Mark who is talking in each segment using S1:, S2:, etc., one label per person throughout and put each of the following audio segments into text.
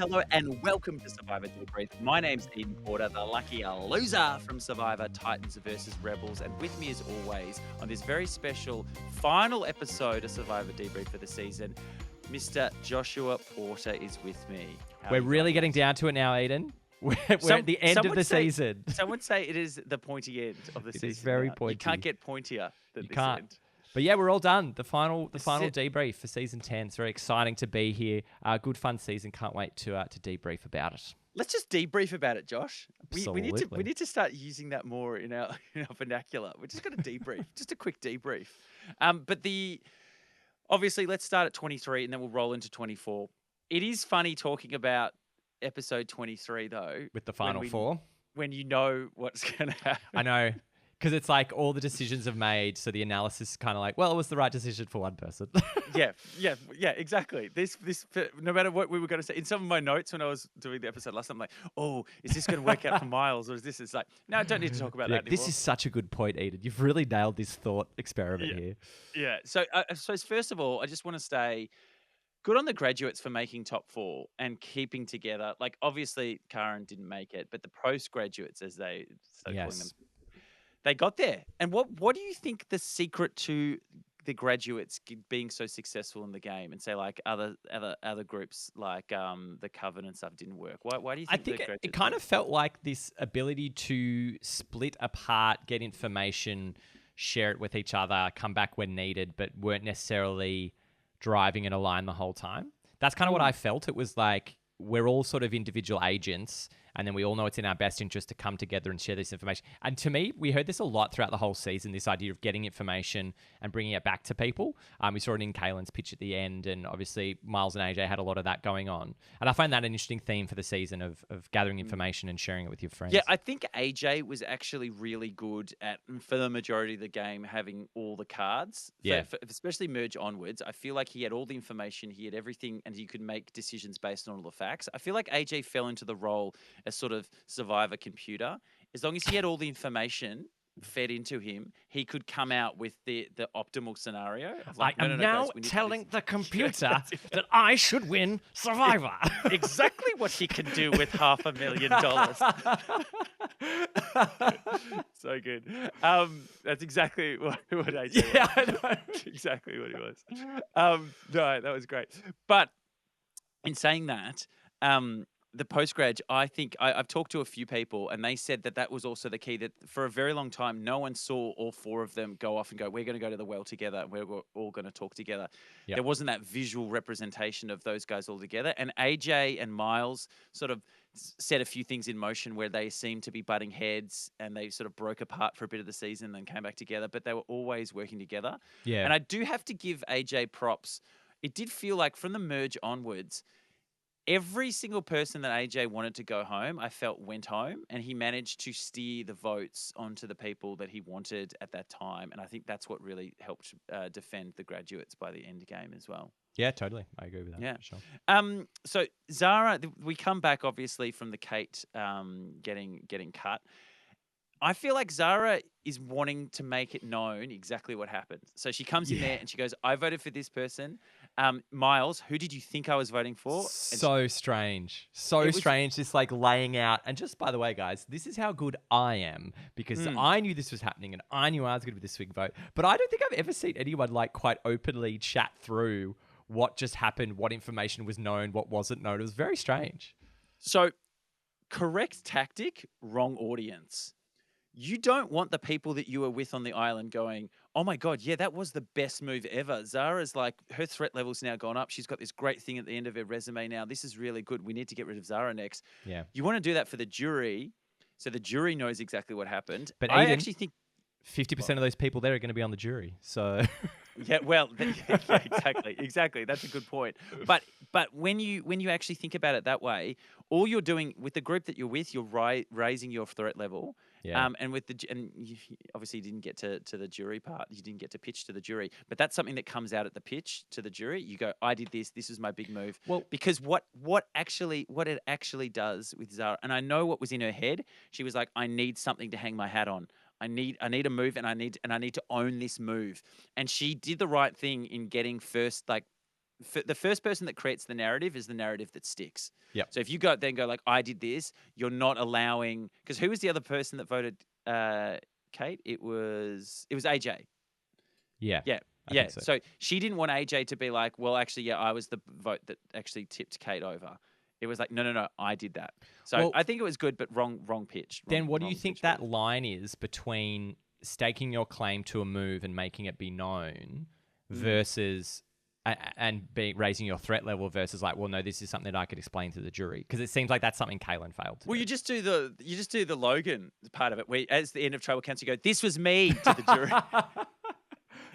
S1: hello, and welcome to Survivor Debrief. My name's Eden Porter, the lucky loser from Survivor Titans versus Rebels, and with me, as always, on this very special final episode of Survivor Debrief for the season, Mr. Joshua Porter is with me.
S2: We're really getting down to it now, Eden. We're at the end of the season.
S1: Some would say it is the pointy end of the season.
S2: It is very
S1: now.
S2: pointy.
S1: You can't get pointier than this
S2: can't.
S1: end.
S2: But yeah, we're all done. The final debrief for season 10. It's very exciting to be here. Good fun season. Can't wait to debrief about it.
S1: Let's just debrief about it, Josh.
S2: Absolutely.
S1: We need to start using that more in our vernacular. We're just going to debrief, just a quick debrief. But obviously, let's start at 23 and then we'll roll into 24. It is funny talking about episode 23 though,
S2: With the final four.
S1: When you know what's going to happen.
S2: I know. Because it's like all the decisions are made, so the analysis is kind of like, well, it was the right decision for one person.
S1: yeah, exactly. This, no matter what we were going to say, in some of my notes when I was doing the episode last time, I'm like, oh, is this going to work out for Miles, or is this? It's like, no, I don't need to talk about that anymore.
S2: This is such a good point, Eden. You've really nailed this thought experiment here.
S1: Yeah. So first of all, I just want to say, good on the graduates for making top four and keeping together. Like, obviously, Karen didn't make it, but the postgraduates, as they calling them. They got there. And what do you think the secret to the graduates being so successful in the game, and say like other groups like the Coven and stuff didn't work? Why do you think?
S2: I think it kind of felt like this ability to split apart, get information, share it with each other, come back when needed, but weren't necessarily driving in a line the whole time. That's kind of what I felt. It was like we're all sort of individual agents, and then we all know it's in our best interest to come together and share this information. And to me, we heard this a lot throughout the whole season, this idea of getting information and bringing it back to people. We saw it in Kaylin's pitch at the end, and obviously Miles and AJ had a lot of that going on. And I find that an interesting theme for the season of gathering information and sharing it with your friends.
S1: Yeah, I think AJ was actually really good at, for the majority of the game, having all the cards. Especially merge onwards. I feel like he had all the information, he had everything, and he could make decisions based on all the facts. I feel like AJ fell into the role as sort of Survivor computer. As long as he had all the information fed into him, he could come out with the optimal scenario.
S2: Like, I am now telling the computer that I should win Survivor.
S1: Exactly what he can do with $500,000. So good. That's exactly what AJ was.
S2: Yeah, I know.
S1: Exactly what he was. No, that was great. But in saying that, the postgrad, I think I've talked to a few people, and they said that was also the key, that for a very long time, no one saw all four of them go off and go, we're going to go to the well together, and we're all going to talk together. Yep. There wasn't that visual representation of those guys all together. And AJ and Miles sort of set a few things in motion where they seemed to be butting heads, and they sort of broke apart for a bit of the season and came back together, but they were always working together.
S2: Yeah.
S1: And I do have to give AJ props. It did feel like from the merge onwards, every single person that AJ wanted to go home, I felt went home, and he managed to steer the votes onto the people that he wanted at that time. And I think that's what really helped defend the graduates by the end game as well.
S2: Yeah, totally. I agree with that.
S1: Yeah.
S2: For sure.
S1: So Zara, we come back obviously from the Kate getting cut. I feel like Zara is wanting to make it known exactly what happened. So she comes in there and she goes, I voted for this person. Miles, who did you think I was voting for?
S2: So strange. So strange, this like laying out. And just by the way, guys, this is how good I am, because I knew this was happening and I knew I was going to be the swing vote. But I don't think I've ever seen anyone like quite openly chat through what just happened, what information was known, what wasn't known. It was very strange.
S1: So correct tactic, wrong audience. You don't want the people that you were with on the island going, oh my God, yeah, that was the best move ever. Zara's like, her threat level's now gone up. She's got this great thing at the end of her resume now. This is really good. We need to get rid of Zara next.
S2: Yeah.
S1: You want to do that for the jury, so the jury knows exactly what happened.
S2: But
S1: I
S2: Eden,
S1: actually think
S2: 50% of those people there are going to be on the jury. So
S1: yeah, well, yeah, exactly. That's a good point. But when you actually think about it that way, all you're doing with the group that you're with, you're raising your threat level.
S2: Yeah.
S1: And you obviously didn't get to the jury part. You didn't get to pitch to the jury, but that's something that comes out at the pitch to the jury. You go, I did this. This is my big move.
S2: Well,
S1: because what it actually does with Zara, and I know what was in her head. She was like, I need something to hang my hat on. I need a move, and I need to own this move. And she did the right thing in getting first, like the first person that creates the narrative is the narrative that sticks.
S2: Yep.
S1: So if you go like, I did this, you're not allowing, because who was the other person that voted Kate? It was AJ.
S2: Yeah.
S1: Yeah.
S2: I
S1: Yeah.
S2: think so.
S1: So she didn't want AJ to be like, well, actually, yeah, I was the vote that actually tipped Kate over. It was like, no, I did that. So
S2: Well,
S1: I think it was good, but wrong pitch.
S2: then what do you
S1: wrong
S2: think
S1: pitch
S2: that
S1: move.
S2: line is between staking your claim to a move and making it be known versus and raising your threat level versus like, well, no, this is something that I could explain to the jury? Because it seems like that's something Kaylin failed to
S1: Well,
S2: do.
S1: you just do the Logan part of it, where as the end of Tribal Council, you go, "This was me" to the jury.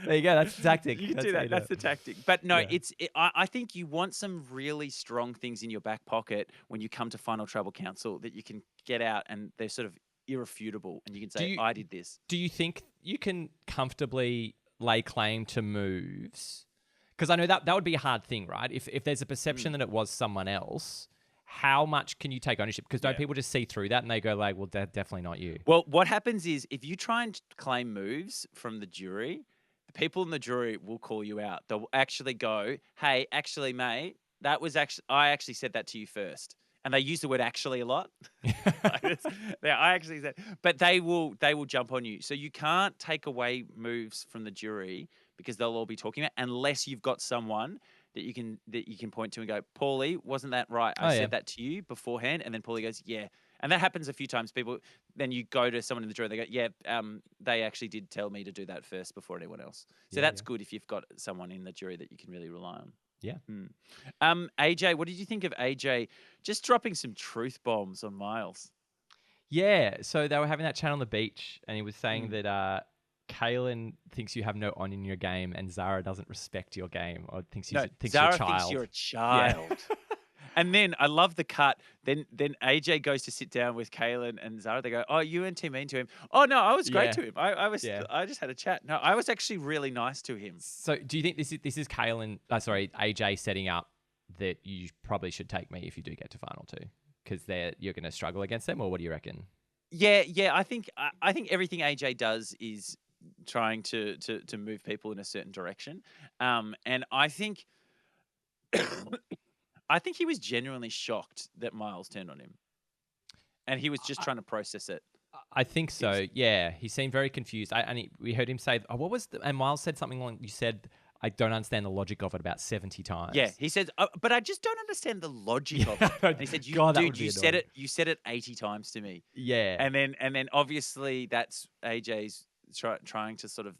S2: There you go. That's the tactic.
S1: You can
S2: That's
S1: do
S2: how
S1: that.
S2: you do
S1: That's
S2: it.
S1: the tactic. But no,
S2: Yeah.
S1: I think you want some really strong things in your back pocket when you come to Final Tribal Council that you can get out and they're sort of irrefutable, and you can say, "I did this."
S2: Do you think you can comfortably lay claim to moves? Because I know that would be a hard thing, right? If there's a perception that it was someone else, how much can you take ownership? Because don't people just see through that and they go like, well, definitely not you.
S1: Well, what happens is if you try and claim moves from the jury, the people in the jury will call you out. They'll actually go, "Hey, actually, mate, I actually said that to you first." And they use the word "actually" a lot. I actually said, but they will jump on you. So you can't take away moves from the jury because they'll all be talking about, unless you've got someone that you can point to and go, "Paulie, wasn't that right? I said that to you beforehand." And then Paulie goes, "Yeah." And that happens a few times. Then you go to someone in the jury, they go, "Yeah, they actually did tell me to do that first before anyone else." So that's good if you've got someone in the jury that you can really rely on.
S2: Yeah.
S1: AJ, what did you think of AJ just dropping some truth bombs on Miles?
S2: Yeah. So they were having that chat on the beach and he was saying that Kaylin thinks you have no on in your game and Zara doesn't respect your game or thinks
S1: No,
S2: you're
S1: Zara
S2: a child.
S1: thinks you're a child. And then I love the cut. Then AJ goes to sit down with Kaylin and Zara. They go, "Oh, you weren't too mean to him." "Oh no, I was great to him. I just had a chat." No, I was actually really nice to him.
S2: So do you think this is Kaylin? AJ setting up that you probably should take me if you do get to final two because you're going to struggle against them, or what do you reckon?
S1: Yeah. I think everything AJ does is trying to move people in a certain direction, and I think. I think he was genuinely shocked that Miles turned on him. And he was just trying to process it.
S2: I think so. Yeah. He seemed very confused. We heard him say, "Oh, what was?" And Miles said something like, "You said I don't understand the logic of it," about 70 times.
S1: Yeah. He said, "But I just don't understand the logic of it." And he said, you said it 80 times to me."
S2: Yeah.
S1: And then obviously that's AJ's trying to sort of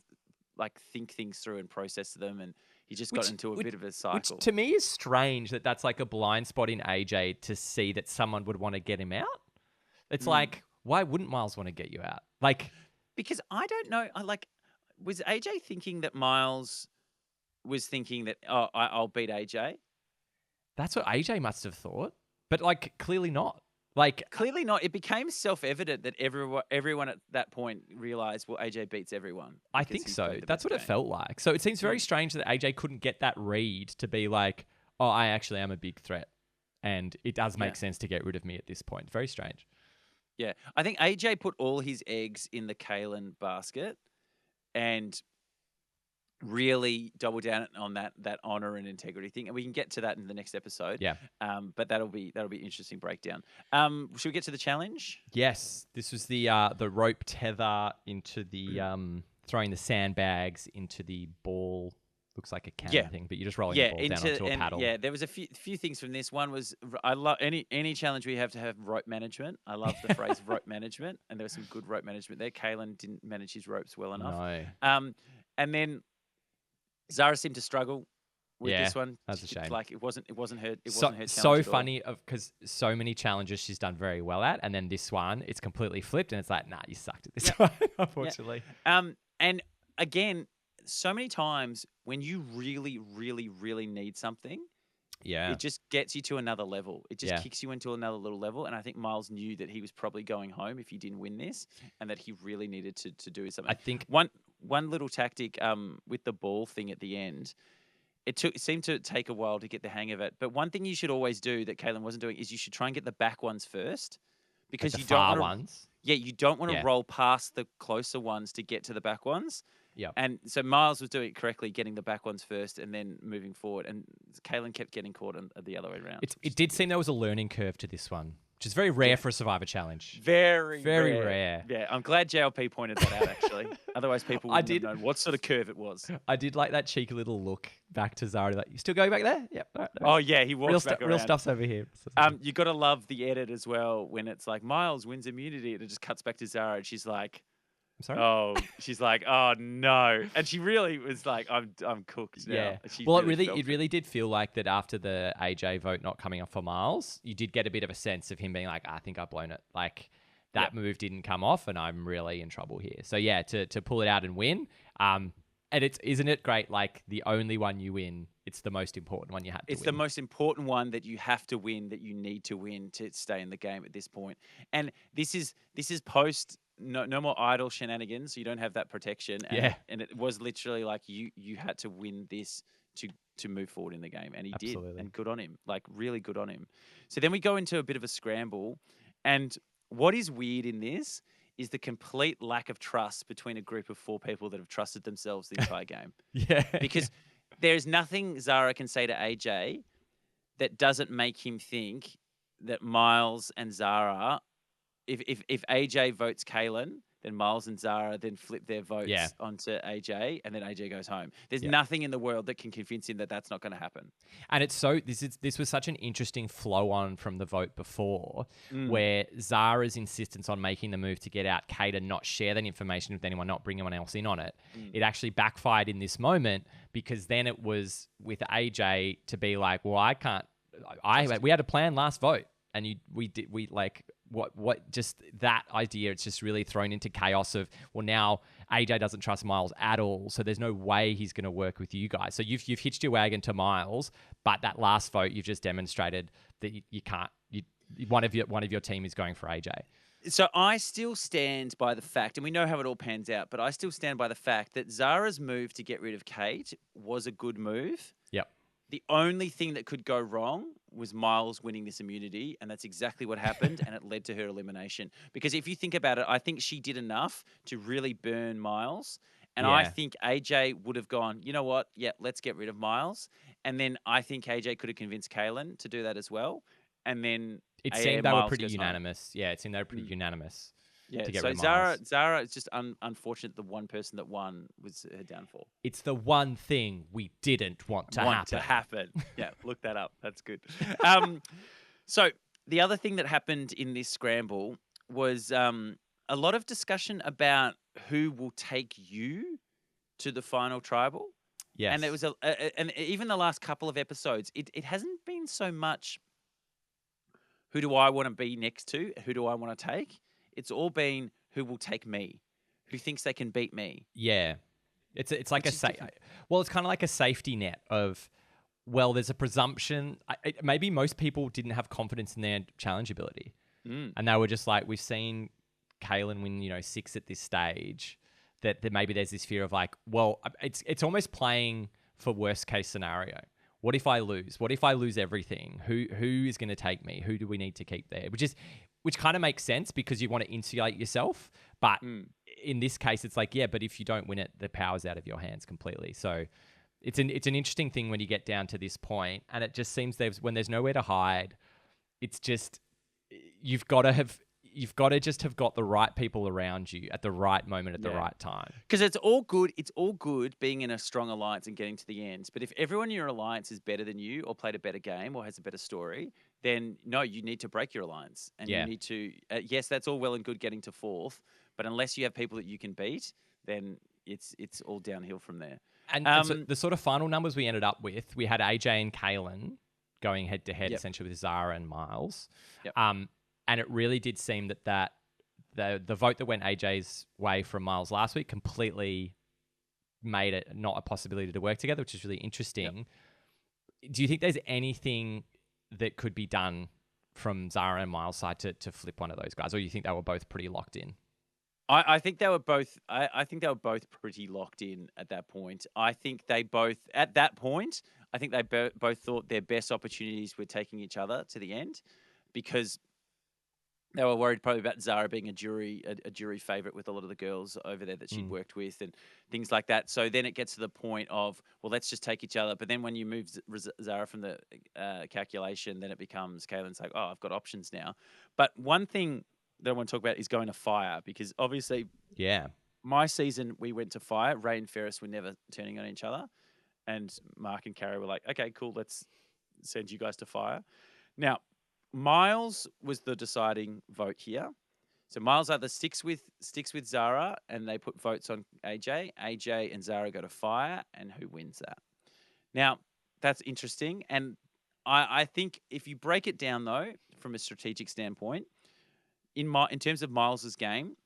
S1: like think things through and process them, and he just got into a bit of a cycle.
S2: Which to me is strange that that's like a blind spot in AJ to see that someone would want to get him out. It's like, why wouldn't Miles want to get you out? Like,
S1: because I don't know. Was AJ thinking that Miles was thinking that, "Oh, I'll beat AJ"?
S2: That's what AJ must have thought, but like clearly not. Like
S1: Clearly not. It became self-evident that everyone at that point realized, well, AJ beats everyone.
S2: I think so. That's what it felt like. So it seems very strange that AJ couldn't get that read to be like, "Oh, I actually am a big threat. And it does make sense to get rid of me at this point." Very strange.
S1: Yeah. I think AJ put all his eggs in the Kaylin basket and really double down on that honor and integrity thing, and we can get to that in the next episode.
S2: Yeah.
S1: But that'll be interesting breakdown. Should we get to the challenge?
S2: Yes, this was the rope tether into the throwing the sandbags into the ball. Looks like a cannon thing, but you're just rolling the ball down onto a paddle.
S1: Yeah, there was a few things from this. One was I love any challenge we have to have rope management. I love the phrase rope management, and there was some good rope management there. Kaylin didn't manage his ropes well enough.
S2: No.
S1: And then Zara seemed to struggle with this one.
S2: That's a shame.
S1: Like it wasn't her. It wasn't her challenge
S2: so
S1: at all.
S2: funny because so many challenges she's done very well at, and then this one it's completely flipped, and it's like, nah, you sucked at this one, unfortunately.
S1: And again, so many times when you really, really, really need something, it just gets you to another level. It just kicks you into another little level. And I think Miles knew that he was probably going home if he didn't win this, and that he really needed to do something.
S2: I think
S1: one little tactic with the ball thing at the end. It seemed to take a while to get the hang of it. But one thing you should always do that Kaylin wasn't doing is you should try and get the back ones first, because
S2: the
S1: you don't
S2: far
S1: want
S2: ones.
S1: Yeah, you don't want to roll past the closer ones to get to the back ones.
S2: Yep.
S1: And so Miles was doing it correctly, getting the back ones first and then moving forward. And Kalen kept getting caught the other way around.
S2: It did seem there was a learning curve to this one, which is very rare for a Survivor challenge.
S1: Very,
S2: Very
S1: rare.
S2: rare.
S1: Yeah, I'm glad JLP pointed that out, actually. Otherwise, people wouldn't have known what sort of curve it was.
S2: I did like that cheeky little look back to Zara. Like, you still going back there? Yep. All right.
S1: Oh, yeah, he walks back around.
S2: Real stuff's over here.
S1: You got to love the edit as well when it's like, Miles wins immunity, and it just cuts back to Zara, and she's like,
S2: I'm sorry?
S1: oh no, and she really was like, I'm cooked now.
S2: Yeah.
S1: She
S2: Well, it really did feel like that after the AJ vote not coming up for Miles, you did get a bit of a sense of him being like, I think I've blown it. Like that move didn't come off, and I'm really in trouble here. So yeah, to pull it out and win. And isn't it great? Like the only one you win, it's the most important one you had to win.
S1: It's the most important one that you have to win, that you need to win to stay in the game at this point. And this is post. No more idle shenanigans. So you don't have that protection. And it was literally like you had to win this to move forward in the game. And he did. And good on him. Like really good on him. So then we go into a bit of a scramble. And what is weird in this is the complete lack of trust between a group of 4 people that have trusted themselves the entire game. Because there's nothing Zara can say to AJ that doesn't make him think that Miles and Zara, if AJ votes Kalen, then Miles and Zara then flip their votes onto AJ, and then AJ goes home. There's nothing in the world that can convince him that that's not going to happen.
S2: And it's this was such an interesting flow on from the vote before, where Zara's insistence on making the move to get out Kate and not share that information with anyone, not bring anyone else in on it. It actually backfired in this moment, because then it was with AJ to be like, well, I can't. We had a plan last vote, and what just that idea, it's just really thrown into chaos of, well, now AJ doesn't trust Miles at all, so there's no way he's going to work with you guys. So you've hitched your wagon to Miles, but that last vote you've just demonstrated that you can't. One of your team is going for AJ.
S1: So I still stand by the fact, and we know how it all pans out, but I still stand by the fact that Zara's move to get rid of Kate was a good move.
S2: Yep.
S1: The only thing that could go wrong was Miles winning this immunity, and that's exactly what happened, and it led to her elimination. Because if you think about it, I think she did enough to really burn Miles, and I think AJ would have gone, you know what, let's get rid of Miles. And then I think AJ could have convinced Kalen to do that as well. And then
S2: it seemed they were pretty unanimous. Yeah, it seemed they were pretty unanimous.
S1: Yeah,
S2: to get
S1: so
S2: rid of Miles.
S1: Zara, it's just unfortunate the one person that won was her downfall.
S2: It's the one thing we didn't want to happen.
S1: Yeah, look that up. That's good. So the other thing that happened in this scramble was a lot of discussion about who will take you to the final tribal.
S2: Yes.
S1: And there was and even the last couple of episodes, it hasn't been so much who do I want to be next to, who do I want to take. It's all been who will take me, who thinks they can beat me.
S2: Yeah. It's like it's kind of like a safety net of, well, there's a presumption. Maybe most people didn't have confidence in their challenge ability. And they were just like, we've seen Kalen win, 6 at this stage, that maybe there's this fear of like, well, it's almost playing for worst case scenario. What if I lose? What if I lose everything? Who is going to take me? Who do we need to keep there? Which kind of makes sense, because you want to insulate yourself. But in this case, it's like, but if you don't win it, the power's out of your hands completely. So it's an interesting thing when you get down to this point, and it just seems when there's nowhere to hide, it's just you've got to just have got the right people around you at the right moment at the right time.
S1: Because it's all good. It's all good being in a strong alliance and getting to the end. But if everyone in your alliance is better than you, or played a better game, or has a better story, then no, you need to break your alliance. And you need to, yes, that's all well and good getting to 4th, but unless you have people that you can beat, then it's all downhill from there.
S2: And so the sort of final numbers we ended up with, we had AJ and Kalen going head to head essentially with Zara and Miles. And it really did seem that the vote that went AJ's way from Miles last week completely made it not a possibility to work together, which is really interesting. Do you think there's anything that could be done from Zara and Miles' side to flip one of those guys, or you think they were both pretty locked in?
S1: I think they were both. I think they were both pretty locked in at that point. I think they both at that point. I think they both thought their best opportunities were taking each other to the end, because They were worried probably about Zara being a jury favorite with a lot of the girls over there that she'd
S2: Mm.
S1: worked with and things like that. So then it gets to the point of, well, let's just take each other. But then when you move Zara from the calculation, then it becomes Kaylin's like, oh, I've got options now. But one thing that I want to talk about is going to fire, because obviously
S2: Yeah.
S1: my season we went to fire. Ray and Ferris were never turning on each other, and Mark and Carrie were like, okay, cool, let's send you guys to fire. Now, Miles was the deciding vote here. So Miles either sticks with Zara, and they put votes on AJ. AJ and Zara go to fire, and who wins that? Now, that's interesting, and I think if you break it down though, from a strategic standpoint, in terms of Miles's game,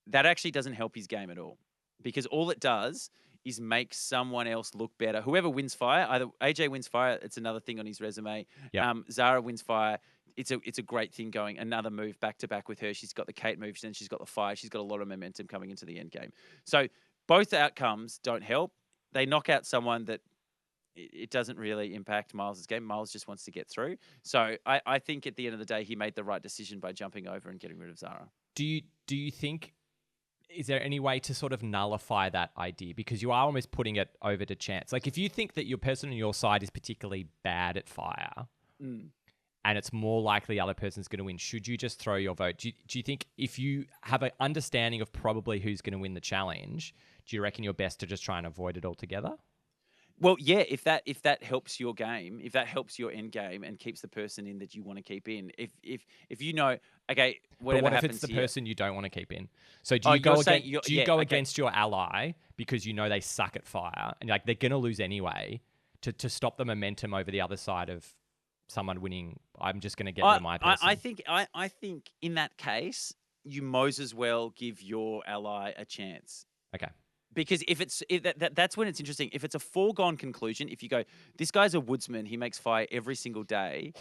S1: that actually doesn't help his game at all, because all it does is make someone else look better. Whoever wins fire, either AJ wins fire, it's another thing on his resume.
S2: Yep.
S1: Zara wins fire. It's a great thing going. Another move back to back with her. She's got the Kate move, then she's got the fire. She's got a lot of momentum coming into the end game. So both outcomes don't help. They knock out someone that it doesn't really impact Miles' game. Miles just wants to get through. So I think at the end of the day, he made the right decision by jumping over and getting rid of Zara.
S2: Do you think, is there any way to sort of nullify that idea? Because you are almost putting it over to chance. Like, if you think that your person on your side is particularly bad at fire, and it's more likely the other person's going to win, should you just throw your vote? Do you think, if you have an understanding of probably who's going to win the challenge, do you reckon you're best to just try and avoid it altogether?
S1: Well, yeah, if that helps your game, if that helps your end game and keeps the person in that you want to keep in, if you know, okay, whatever
S2: But what if
S1: happens
S2: it's the
S1: here,
S2: person you don't want to keep in? So do
S1: Oh,
S2: you go
S1: you're saying
S2: against,
S1: you're- yeah, okay.
S2: against your ally because you know they suck at fire and like they're gonna lose anyway, to stop the momentum over the other side of someone winning? I'm just gonna get rid of my person.
S1: I think in that case, you might as well give your ally a chance.
S2: Okay.
S1: Because that's when it's interesting. If it's a foregone conclusion, if you go, this guy's a woodsman, he makes fire every single day,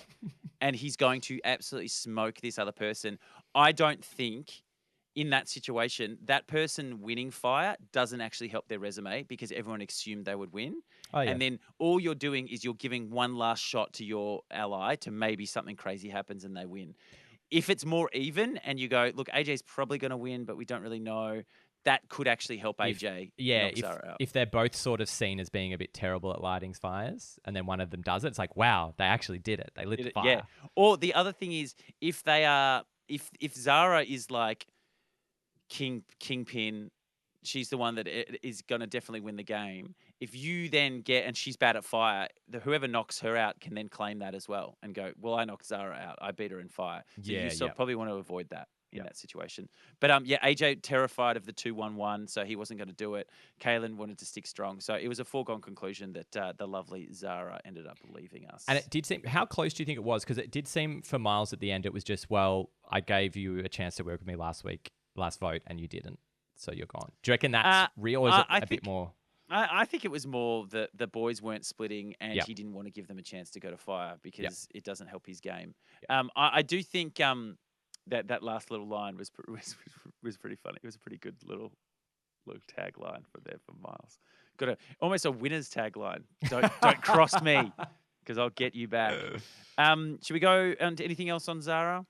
S1: and he's going to absolutely smoke this other person, I don't think in that situation, that person winning fire doesn't actually help their resume, because everyone assumed they would win.
S2: Oh, yeah.
S1: And then all you're doing is you're giving one last shot to your ally to maybe something crazy happens and they win. If it's more even and you go, look, AJ's probably going to win, but we don't really know, that could actually help AJ knock Zara out.
S2: If they're both sort of seen as being a bit terrible at lighting fires, and then one of them does it, it's like, wow, they actually did it. They lit the fire.
S1: Yeah. Or the other thing is, if Zara is like kingpin, she's the one that is going to definitely win the game. If you then and she's bad at fire, whoever knocks her out can then claim that as well and go, well, I knocked Zara out. I beat her in fire. So
S2: Yeah,
S1: you
S2: yeah.
S1: probably want to avoid that in that situation. But yeah, AJ terrified of the 2-1-1, so he wasn't going to do it. Kaylin wanted to stick strong. So it was a foregone conclusion that the lovely Zara ended up leaving us.
S2: And it did seem, how close do you think it was? Because it did seem for Miles at the end, it was just, well, I gave you a chance to work with me last vote, and you didn't. So you're gone. Do you reckon that's real, or is it a bit more?
S1: I think it was more that the boys weren't splitting, and
S2: Yep.
S1: he didn't want to give them a chance to go to fire because it doesn't help his game.
S2: Yep.
S1: I do think that last little line was pretty funny. It was a pretty good little tagline for Miles. Got almost a winner's tagline. Don't cross me, because I'll get you back. Should we go on to anything else on Zara?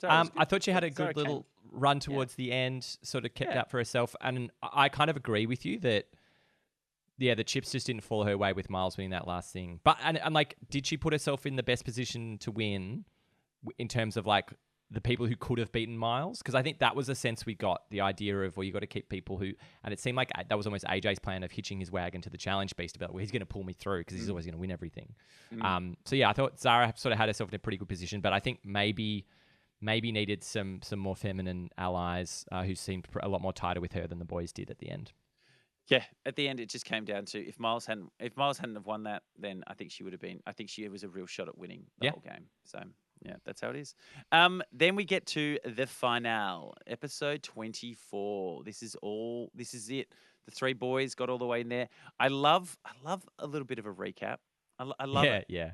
S2: I thought you had a
S1: Zara
S2: good little run towards the end, sort of kept out for herself. And I kind of agree with you that, yeah, the chips just didn't fall her way with Miles winning that last thing. But, and like, did she put herself in the best position to win in terms of like the people who could have beaten Miles? Because I think that was the sense we got, the idea of, well, you got to keep people who, and it seemed like that was almost AJ's plan of hitching his wagon to the challenge beast about, well, he's going to pull me through because he's always going to win everything. So yeah, I thought Zara sort of had herself in a pretty good position, but I think maybe needed some more feminine allies who seemed a lot more tighter with her than the boys did at the end.
S1: Yeah, at the end it just came down to if Miles hadn't have won that, then I think she would have been. I think she was a real shot at winning the whole game. So yeah, that's how it is. Then we get to the finale, episode 24. This is it. The three boys got all the way in there. I love a little bit of a recap. I love it.
S2: Yeah.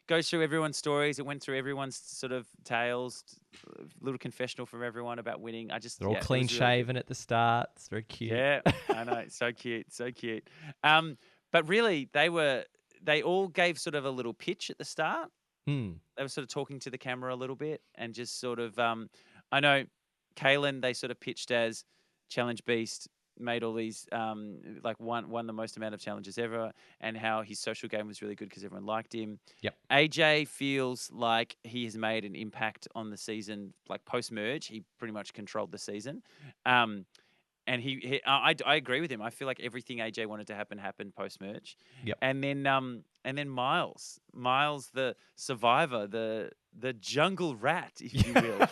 S1: Goes through everyone's stories. It went through everyone's sort of tales, a little confessional from everyone about winning.
S2: They're all clean shaven at the start. It's very cute.
S1: Yeah, I know. So cute. So cute. But really, they all gave sort of a little pitch at the start.
S2: Hmm.
S1: They were sort of talking to the camera a little bit and just sort of. I know Kalen, they sort of pitched as challenge beast, made all these like won the most amount of challenges ever, and how his social game was really good because everyone liked him.
S2: Yep.
S1: AJ feels like he has made an impact on the season, like post merge. He pretty much controlled the season. Um, and I agree with him. I feel like everything AJ wanted to happen happened post merge,
S2: Yep.
S1: and then Miles the survivor, the jungle rat, if you will.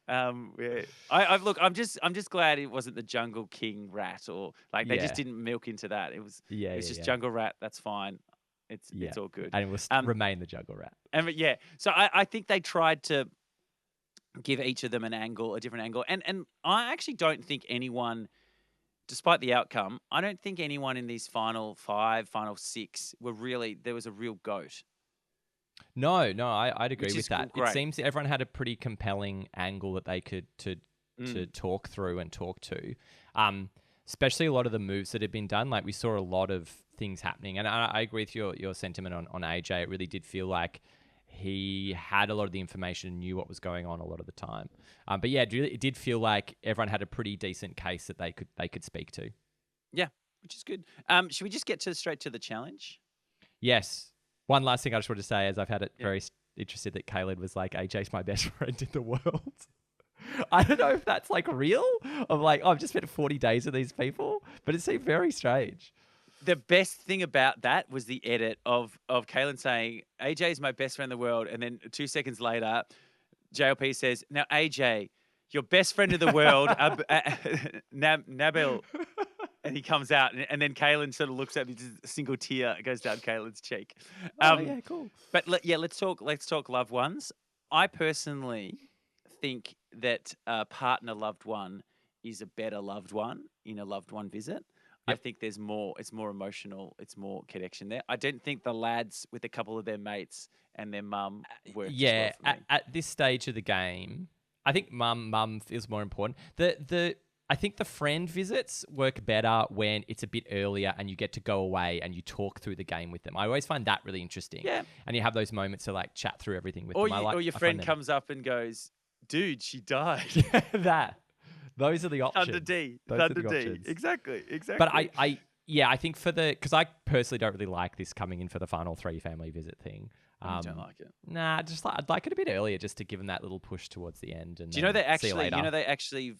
S1: Yeah. I'm just glad it wasn't the jungle king rat, or like they just
S2: Yeah.
S1: didn't milk into that.
S2: Yeah.
S1: It's
S2: Yeah.
S1: just
S2: Yeah.
S1: jungle rat. That's fine.
S2: Yeah.
S1: It's all good.
S2: And it will
S1: Um,
S2: remain the Juggle Rat.
S1: and yeah, so I think they tried to give each of them an angle, a different angle, and I actually don't think anyone, despite the outcome, I don't think anyone in these final five, final six there was a real goat,
S2: No, I'd agree
S1: which
S2: with
S1: is
S2: that. It
S1: great.
S2: seems everyone had a pretty compelling angle that they could to
S1: Mm.
S2: talk through and talk to. Especially a lot of the moves that had been done. Like we saw a lot of things happening, and I agree with your sentiment on AJ. It really did feel like he had a lot of the information and knew what was going on a lot of the time. But yeah, it did feel like everyone had a pretty decent case that they could speak to.
S1: Yeah, which is good. Should we just get straight to the challenge?
S2: Yes. One last thing I just wanted to say is I've had it
S1: Yeah.
S2: very interested that Caleb was like, AJ's my best friend in the world. I don't know if that's like real. Of like, oh, I've just spent 40 days with these people, but it seemed very strange.
S1: The best thing about that was the edit of Kaylin saying, AJ is my best friend in the world. And then 2 seconds later, JLP says, now, AJ, your best friend in the world, Nabil. And he comes out, and then Kaylin sort of looks at me, just a single tear goes down Kaylin's cheek.
S2: Oh yeah, cool.
S1: But let's talk loved ones. I personally think that a partner loved one is a better loved one in a loved one visit. I
S2: Yep.
S1: think there's more. It's more emotional. It's more connection there. I don't think the lads with a couple of their mates and their mum worked as well
S2: Yeah,
S1: for me.
S2: at this stage of the game, I think mum feels more important. I think the friend visits work better when it's a bit earlier and you get to go away and you talk through the game with them. I always find that really interesting.
S1: Yeah.
S2: And you have those moments to like chat through everything with
S1: Or
S2: them.
S1: or your
S2: I find
S1: friend
S2: them-
S1: comes up and goes, "Dude, she died."
S2: that. Those are the options.
S1: Thunder D.
S2: Those are
S1: Thunder
S2: the
S1: D.
S2: options.
S1: Exactly.
S2: But I think because I personally don't really like this coming in for the final 3 family visit thing.
S1: I don't like it.
S2: Nah, I'd like it a bit earlier just to give them that little push towards the end. And
S1: Do you know they
S2: see you
S1: actually?
S2: later.
S1: They actually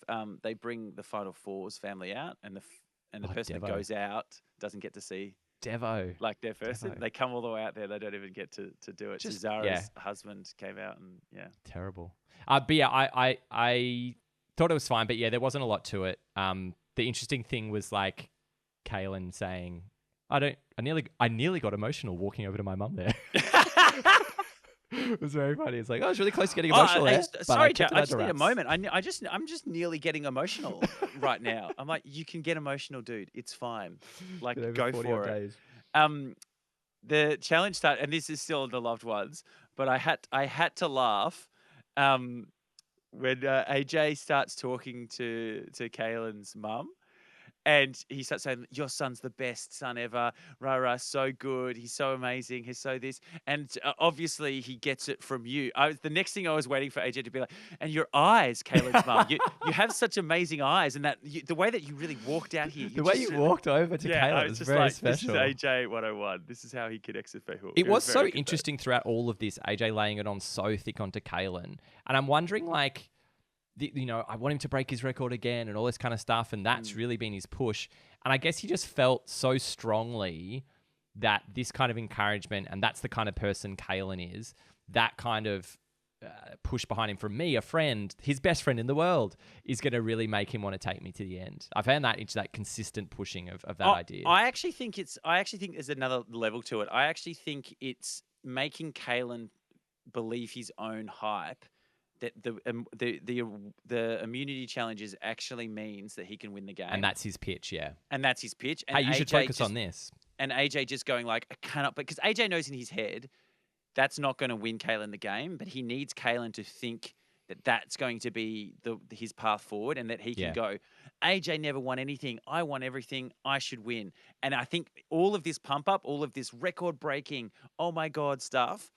S1: they bring the Final Four's family out, and the person
S2: Devo.
S1: that goes out doesn't get to see
S2: Devo.
S1: like their person.
S2: Devo.
S1: They come all the way out there. They don't even get to do it.
S2: Just-
S1: Zara's
S2: yeah.
S1: husband came out, and yeah.
S2: Terrible. But yeah, I thought it was fine, but yeah, there wasn't a lot to it. The interesting thing was like Kaylin saying, I nearly got emotional walking over to my mum there. It was very funny. It's like, I was really close to getting emotional there.
S1: Sorry, Joe.
S2: kept it
S1: I
S2: under
S1: just need a
S2: wraps.
S1: moment. I'm just nearly getting emotional right now. I'm like, you can get emotional, dude. It's fine. Like,
S2: Get over
S1: go
S2: 40
S1: for
S2: odd
S1: it.
S2: days.
S1: The challenge started, and this is still in the loved ones, but I had to laugh when AJ starts talking to Kaylin's mum. And he starts saying, "Your son's the best son ever. Rah rah, so good. He's so amazing. He's so this." And obviously, he gets it from you. The next thing I was waiting for AJ to be like, "And your eyes, Kaylin's mum. You have such amazing eyes, and the way that you really walked out here.
S2: The way you walked over to
S1: I
S2: Kaylin
S1: was
S2: was
S1: just
S2: very
S1: like,
S2: special.
S1: This is AJ 101. This is how he connects with people.
S2: It was so
S1: very good,
S2: interesting throughout all of this, AJ laying it on so thick onto Kaylin. And I'm wondering, like, I want him to break his record again and all this kind of stuff. And that's really been his push. And I guess he just felt so strongly that this kind of encouragement, and that's the kind of person Kaylin is, that kind of push behind hm from me, a friend, his best friend in the world, is going to really make him want to take me to the end. I found that into that consistent pushing of that idea.
S1: I actually think there's another level to it. I actually think it's making Kaylin believe his own hype, that the immunity challenges actually means that he can win the game.
S2: And that's his pitch, yeah.
S1: And that's his pitch. And
S2: Hey, you should
S1: AJ
S2: focus on this.
S1: And AJ just going like, I cannot, because AJ knows in his head that's not going to win Kaylin the game, but he needs Kaylin to think that that's going to be his path forward, and that he can go, AJ never won anything. I won everything. I should win. And I think all of this pump up, all of this record breaking, oh my God stuff,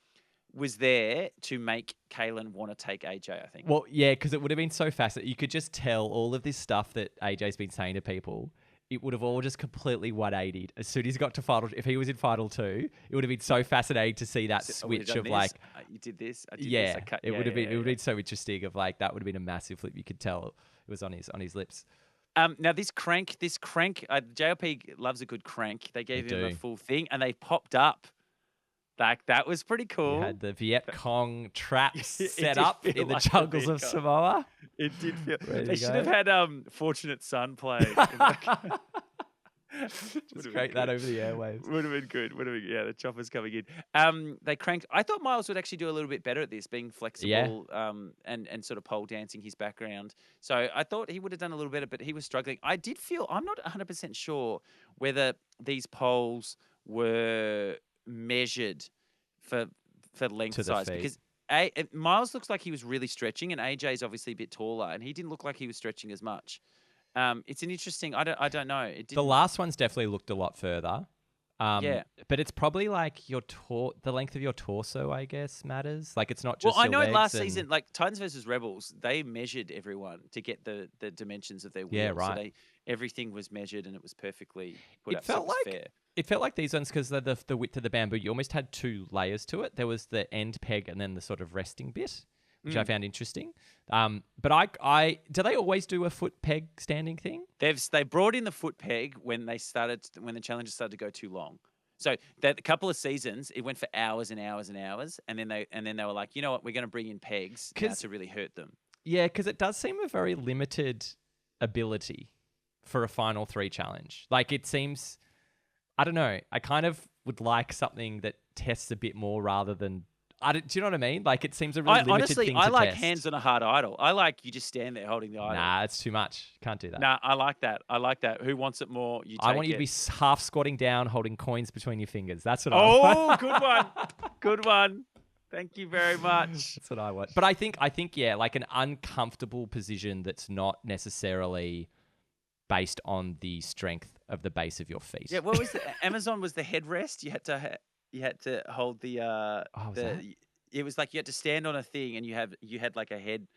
S1: was there to make Kalen want to take AJ, I think.
S2: Well, yeah, because it would have been so fascinating. You could just tell all of this stuff that AJ's been saying to people. It would have all just completely 180'd as soon as he got to final. If he was in final 2, it would have been so fascinating to see that
S1: So, I would've
S2: switch
S1: done
S2: of
S1: this,
S2: like,
S1: you did this, I did this,
S2: yeah,
S1: I cut.
S2: it
S1: Yeah,
S2: would have
S1: yeah,
S2: been it would have
S1: yeah,
S2: been so interesting of like that would have been a massive flip. You could tell it was on his lips.
S1: Now this crank, JLP loves a good crank. They
S2: They
S1: gave him a
S2: do.
S1: full thing, and they popped up. Like that was pretty
S2: You
S1: cool.
S2: had the Viet Cong traps
S1: It
S2: set
S1: did
S2: up
S1: feel
S2: in the
S1: like the
S2: jungles of
S1: Viet Cong.
S2: Samoa.
S1: It did feel.
S2: Ready
S1: They
S2: to
S1: should have
S2: go.
S1: had Fortunate Son playing. In the,
S2: Just crank that over the airwaves.
S1: Would have been good. Would have been, yeah, the chopper's coming in. They cranked. I thought Miles would actually do a little bit better at this, being flexible, and sort of pole dancing his background. So I thought he would have done a little better, but he was struggling. I did feel I'm not 100% sure whether these poles were measured for length
S2: To the
S1: size
S2: feet.
S1: because Miles looks like he was really stretching, and AJ's obviously a bit taller, and he didn't look like he was stretching as much. It's an interesting. I don't know. It
S2: The
S1: didn't.
S2: last one's definitely looked a lot further.
S1: Yeah.
S2: But it's probably like the length of your torso, I guess, matters. Like it's not just
S1: Well, I
S2: your
S1: know
S2: legs
S1: last
S2: and-
S1: season, like Titans versus Rebels, they measured everyone to get the dimensions of their wheels.
S2: Yeah, right.
S1: So everything was measured and it was perfectly put
S2: It
S1: up. So
S2: felt
S1: it was
S2: like
S1: fair.
S2: it felt like these ones because the width of the bamboo, you almost had 2 layers to it. There was the end peg and then the sort of resting bit, which I found interesting. But I do they always do a foot peg standing thing?
S1: They brought in the foot peg when the challenges started to go too long. So that a couple of seasons, it went for hours and hours and hours, and then they were like, you know what, we're going to bring in pegs now to really hurt them.
S2: Yeah, because it does seem a very limited ability for a final 3 challenge. Like it seems, I don't know. I kind of would like something that tests a bit more rather than. Do you know what I mean? Like it seems a really limited
S1: Honestly,
S2: thing
S1: I
S2: to
S1: like
S2: test.
S1: hands on a hard idol. I like you just stand there holding the idol.
S2: Nah, it's too much. Can't do that.
S1: Nah, I like that. I like that. Who wants it more? You take
S2: I want you
S1: it.
S2: to be half squatting down, holding coins between your fingers. That's what I
S1: Oh,
S2: want.
S1: good one. Good one. Thank you very much.
S2: That's what I want. But I think yeah, like an uncomfortable position that's not necessarily based on the strength of the base of your feet.
S1: Yeah, what was Amazon was the headrest. You had to hold the
S2: was that?
S1: it was like you had to stand on a thing and you had like a head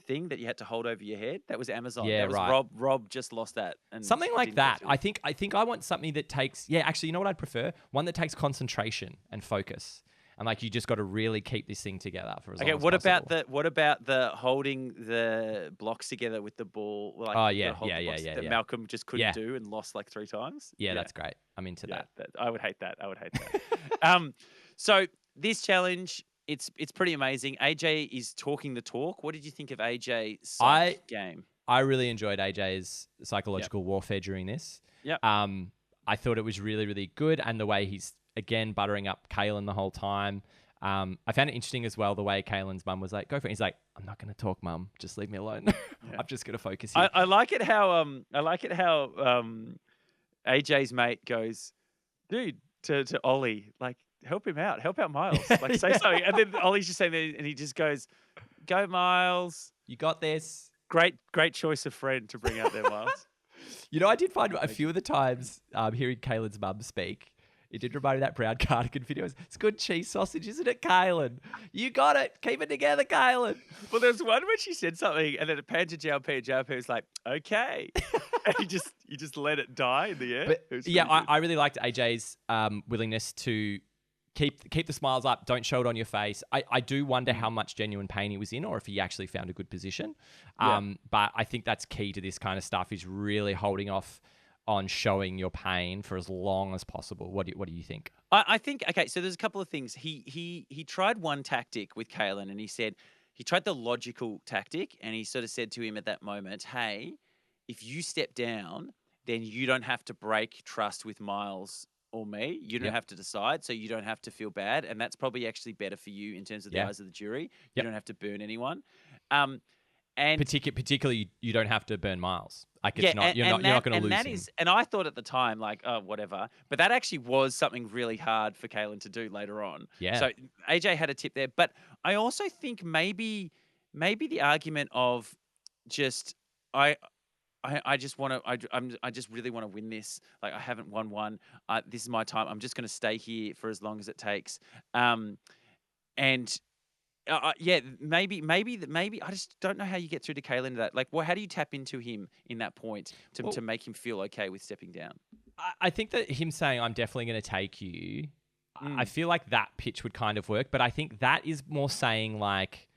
S1: thing that you had to hold over your head. That was Amazon.
S2: Yeah,
S1: that was
S2: right.
S1: Rob just lost that. And
S2: Something like
S1: didn't go
S2: that.
S1: through.
S2: I think I want something that takes actually, you know what I'd prefer? One that takes concentration and focus. And like you just got to really keep this thing together for as long as
S1: what
S2: possible.
S1: about the holding the blocks together with the ball? Like
S2: Oh, yeah,
S1: hold the
S2: yeah,
S1: blocks
S2: yeah,
S1: that
S2: yeah.
S1: Malcolm just couldn't
S2: Yeah.
S1: do and lost like 3 times.
S2: Yeah, that's great. I'm into
S1: Yeah,
S2: that.
S1: I would hate that. So this challenge, it's pretty amazing. AJ is talking the talk. What did you think of AJ's psych game?
S2: I really enjoyed AJ's psychological warfare during this.
S1: Yep.
S2: I thought it was really, really good. And the way he's, again, buttering up Kalen the whole time. I found it interesting as well, the way Kalen's mum was like, go for it. He's like, I'm not going to talk, mum. Just leave me alone. I'm just going to focus here.
S1: I like it how AJ's mate goes, dude, to Ollie, like, help him out. Help out Miles. Like, say something. And then Ollie's just saying that, and he just goes, go, Miles.
S2: You got this.
S1: Great choice of friend to bring out there, Miles.
S2: You know, I did find a few of the times hearing Kalen's mum speak, it did remind me of that brown cardigan video. It's good cheese sausage, isn't it, Kalen? You got it. Keep it together, Kalen.
S1: Well, there's one where she said something, and then it panned to JLP, and JLP was like, okay. And you just let it die in the air.
S2: But yeah, I really liked AJ's willingness to keep the smiles up. Don't show it on your face. I do wonder how much genuine pain he was in, or if he actually found a good position. But I think that's key to this kind of stuff, is really holding off on showing your pain for as long as possible. What do you think?
S1: I think, okay, so there's a couple of things. He tried one tactic with Kalen, and he tried the logical tactic, and he sort of said to him at that moment, hey, if you step down, then you don't have to break trust with Miles or me. You don't have to decide, so you don't have to feel bad, and that's probably actually better for you in terms of the eyes of the jury. You don't have to burn anyone. And
S2: particularly, you don't have to burn Miles. Like you're not going to lose him.
S1: And I thought at the time, like, oh, whatever. But that actually was something really hard for Kalen to do later on.
S2: Yeah.
S1: So AJ had a tip there, but I also think maybe the argument of just I just want to. I just really want to win this. Like, I haven't won one. This is my time. I'm just going to stay here for as long as it takes. And yeah, maybe I just don't know how you get through to Kalen that. Like, well, how do you tap into him in that point to
S2: Well,
S1: make him feel okay with stepping down?
S2: I think that him saying, I'm definitely going to take you, I
S1: Mm.
S2: feel like that pitch would kind of work. But I think that is more saying, like,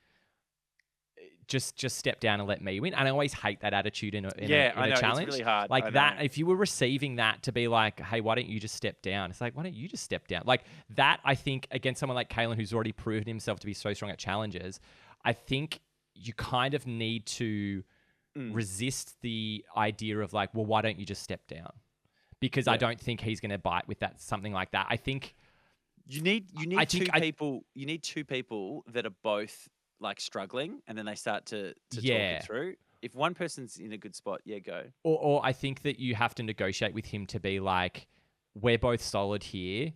S2: just step down and let me win. And I always hate that attitude in
S1: Yeah, I
S2: a
S1: know it's
S2: challenge.
S1: really hard. I
S2: Like
S1: know.
S2: that, if you were receiving that to be like, hey, why don't you just step down? It's like, why don't you just step down? Like that, I think against someone like Kalen, who's already proven himself to be so strong at challenges, I think you kind of need to
S1: Mm.
S2: resist the idea of like, well, why don't you just step down? Because I
S1: Yeah.
S2: don't think he's going to bite with that, something like that. I think
S1: You need
S2: I think
S1: two people. You need two people that are both like struggling, and then they start to talk it
S2: yeah.
S1: through. If one person's in a good spot, yeah, go.
S2: Or I think that you have to negotiate with him to be like, we're both solid here.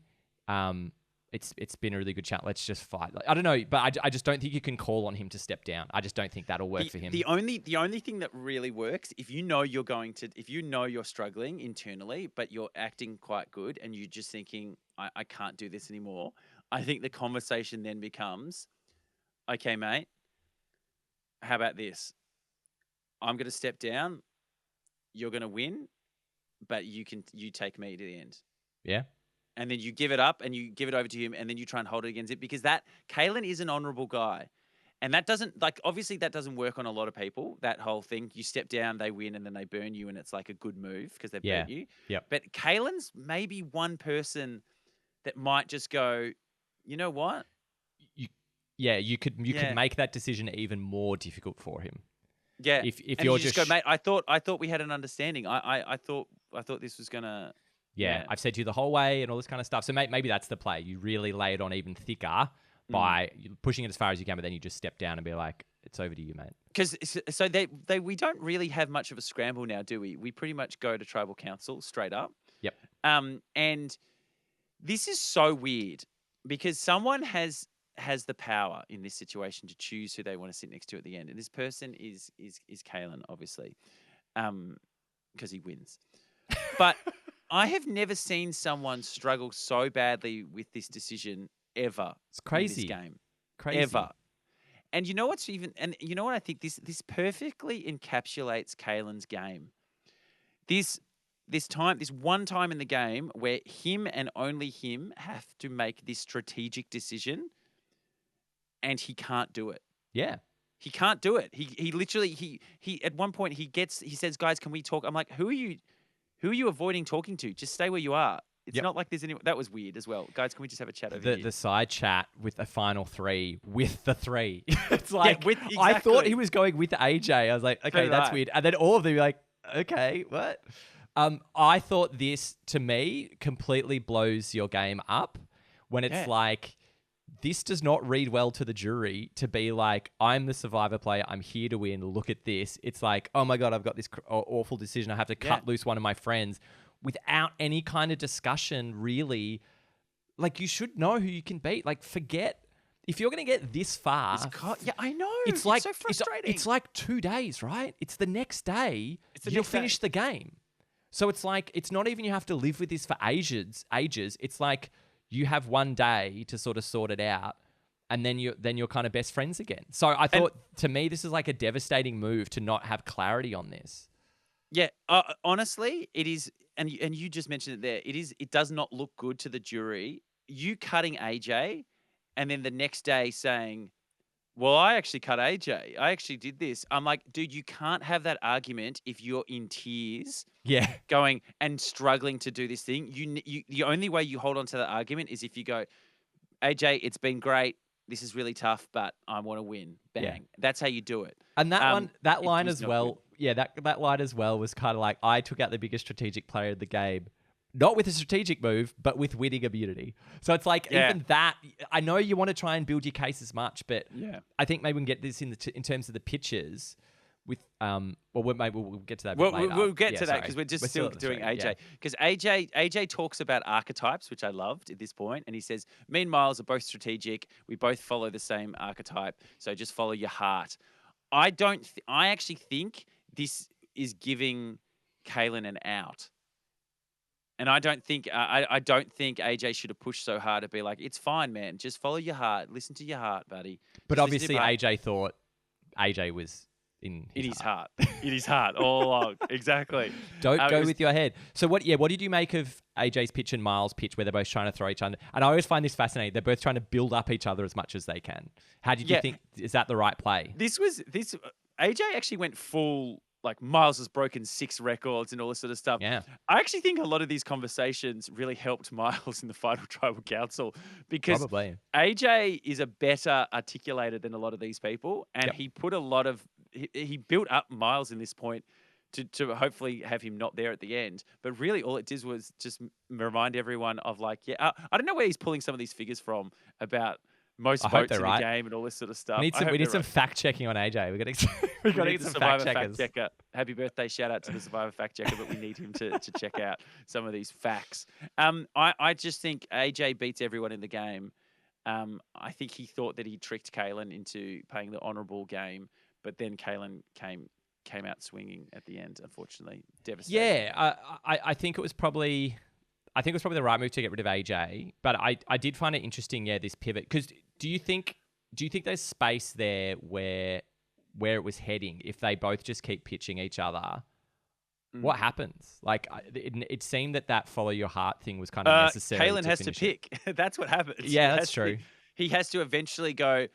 S2: It's been a really good chat. Let's just fight. Like, I don't know, but I just don't think you can call on him to step down. I just don't think that'll work for him.
S1: The only thing that really works, if you know if you know you're struggling internally, but you're acting quite good, and you're just thinking, I can't do this anymore. I think the conversation then becomes, okay, mate, how about this? I'm going to step down. You're going to win, but you take me to the end.
S2: Yeah.
S1: And then you give it up and you give it over to him, and then you try and hold it against it, because that Kalen is an honorable guy. And that doesn't, like, obviously that doesn't work on a lot of people. That whole thing, you step down, they win, and then they burn you, and it's like a good move because they've
S2: Yeah.
S1: burnt you.
S2: Yep.
S1: But Kalen's maybe one person that might just go, you know what?
S2: You, yeah, you could
S1: Yeah.
S2: make that decision even more difficult for him.
S1: Yeah.
S2: If
S1: And
S2: you're
S1: you just go, mate, I thought we had an understanding. I thought this was gonna,
S2: yeah,
S1: yeah.
S2: I've said to you the whole way and all this kind of stuff. So maybe that's the play. You really lay it on even thicker by pushing it as far as you can, but then you just step down and be like, it's over to you, mate.
S1: Because so we don't really have much of a scramble now, do we? We pretty much go to tribal council straight up.
S2: Yep.
S1: And this is so weird because someone has the power in this situation to choose who they want to sit next to at the end, and this person is Kalen, obviously, because he wins. But I have never seen someone struggle so badly with this decision ever.
S2: It's crazy.
S1: In this game.
S2: Crazy.
S1: Ever. And you know what's and you know what I think this perfectly encapsulates Kalen's game. This one time in the game where him and only him have to make this strategic decision, and he can't do it.
S2: Yeah.
S1: He can't do it. He literally he at one point he says, "Guys, can we talk?" I'm like, "Who are you avoiding talking to? Just stay where you are." It's not like there's any. That was weird as well, guys. Can we just have a chat over here?
S2: The side chat with the final three with the three. It's like
S1: exactly.
S2: I thought he was going with AJ. I was like, okay, that's weird. And then all of them were like, okay, what? I thought this to me completely blows your game up when it's like, this does not read well to the jury to be like, I'm the survivor player. I'm here to win. Look at this. It's like, oh my God, I've got this awful decision. I have to cut loose one of my friends without any kind of discussion, really. Like, you should know who you can beat. Like, forget. If you're going to get this far.
S1: Yeah, I know.
S2: It's like,
S1: so frustrating.
S2: It's like 2 days, right? It's the next day. You'll finish the game. So it's like, it's not even you have to live with this for ages. It's like you have 1 day to sort of sort it out, and then you're kind of best friends again. So I thought, to me, this is like a devastating move to not have clarity on this.
S1: Yeah, honestly, it is, and you just mentioned it there. It does not look good to the jury. You cutting AJ, and then the next day saying, "Well, I actually cut AJ. I actually did this." I'm like, dude, you can't have that argument if you're in tears.
S2: Yeah.
S1: Going and struggling to do this thing. The only way you hold on to that argument is if you go, AJ, it's been great. This is really tough, but I want to win. Bang.
S2: Yeah.
S1: That's how you do it.
S2: And that line as well.
S1: Good.
S2: Yeah, that line as well was kind of like, I took out the biggest strategic player of the game. Not with a strategic move, but with winning immunity. So it's like, even that, I know you want to try and build your case as much, but I think maybe we can get this in terms of the pitches with, maybe we'll get to that a bit later.
S1: We'll get to that because we're still doing AJ. Because AJ talks about archetypes, which I loved at this point, and he says, me and Miles are both strategic. We both follow the same archetype, so just follow your heart. I actually think this is giving Kalen an out. And I don't think I don't think AJ should have pushed so hard to be like, it's fine, man. Just follow your heart. Listen to your heart, buddy.
S2: But
S1: Just listen to
S2: obviously,
S1: your heart.
S2: AJ thought AJ was in
S1: In
S2: his
S1: his
S2: heart.
S1: heart. In his heart all along. Exactly.
S2: Don't
S1: It
S2: go
S1: was
S2: with your head. So what? Yeah, what did you make of AJ's pitch and Miles' pitch, where they're both trying to throw each other? And I always find this fascinating. They're both trying to build up each other as much as they can. How did you
S1: yeah.
S2: think? Is that the right play?
S1: This AJ actually went full, like, Miles has broken 6 records and all this sort of stuff.
S2: Yeah,
S1: I actually think a lot of these conversations really helped Miles in the final tribal council, because
S2: probably.
S1: AJ is a better articulator than a lot of these people, and
S2: Yep.
S1: he put a lot of he built up Miles in this point to hopefully have him not there at the end. But really, all it did was just remind everyone of, like, I don't know where he's pulling some of these figures from about most
S2: I hope
S1: votes
S2: they're
S1: in
S2: right.
S1: the game and all this sort of stuff.
S2: We need
S1: I
S2: some.
S1: hope
S2: We need
S1: they're
S2: some
S1: right.
S2: fact checking on AJ. We got to
S1: We
S2: get
S1: need the
S2: some fact
S1: Survivor
S2: checkers.
S1: fact checker. Happy birthday! Shout out to the Survivor fact checker, but we need him to check out some of these facts. I just think AJ beats everyone in the game. I think he thought that he tricked Kalen into playing the honourable game, but then Kalen came out swinging at the end. Unfortunately, devastating.
S2: Yeah, I think it was probably. I think it was probably the right move to get rid of AJ, but I did find it interesting. Yeah, this pivot, because do you think there's space there where it was heading if they both just keep pitching each other? What happens? Like, it seemed that follow your heart thing was kind of necessary.
S1: Kalen has to pick. That's what happens.
S2: Yeah, that's true.
S1: He has to eventually go,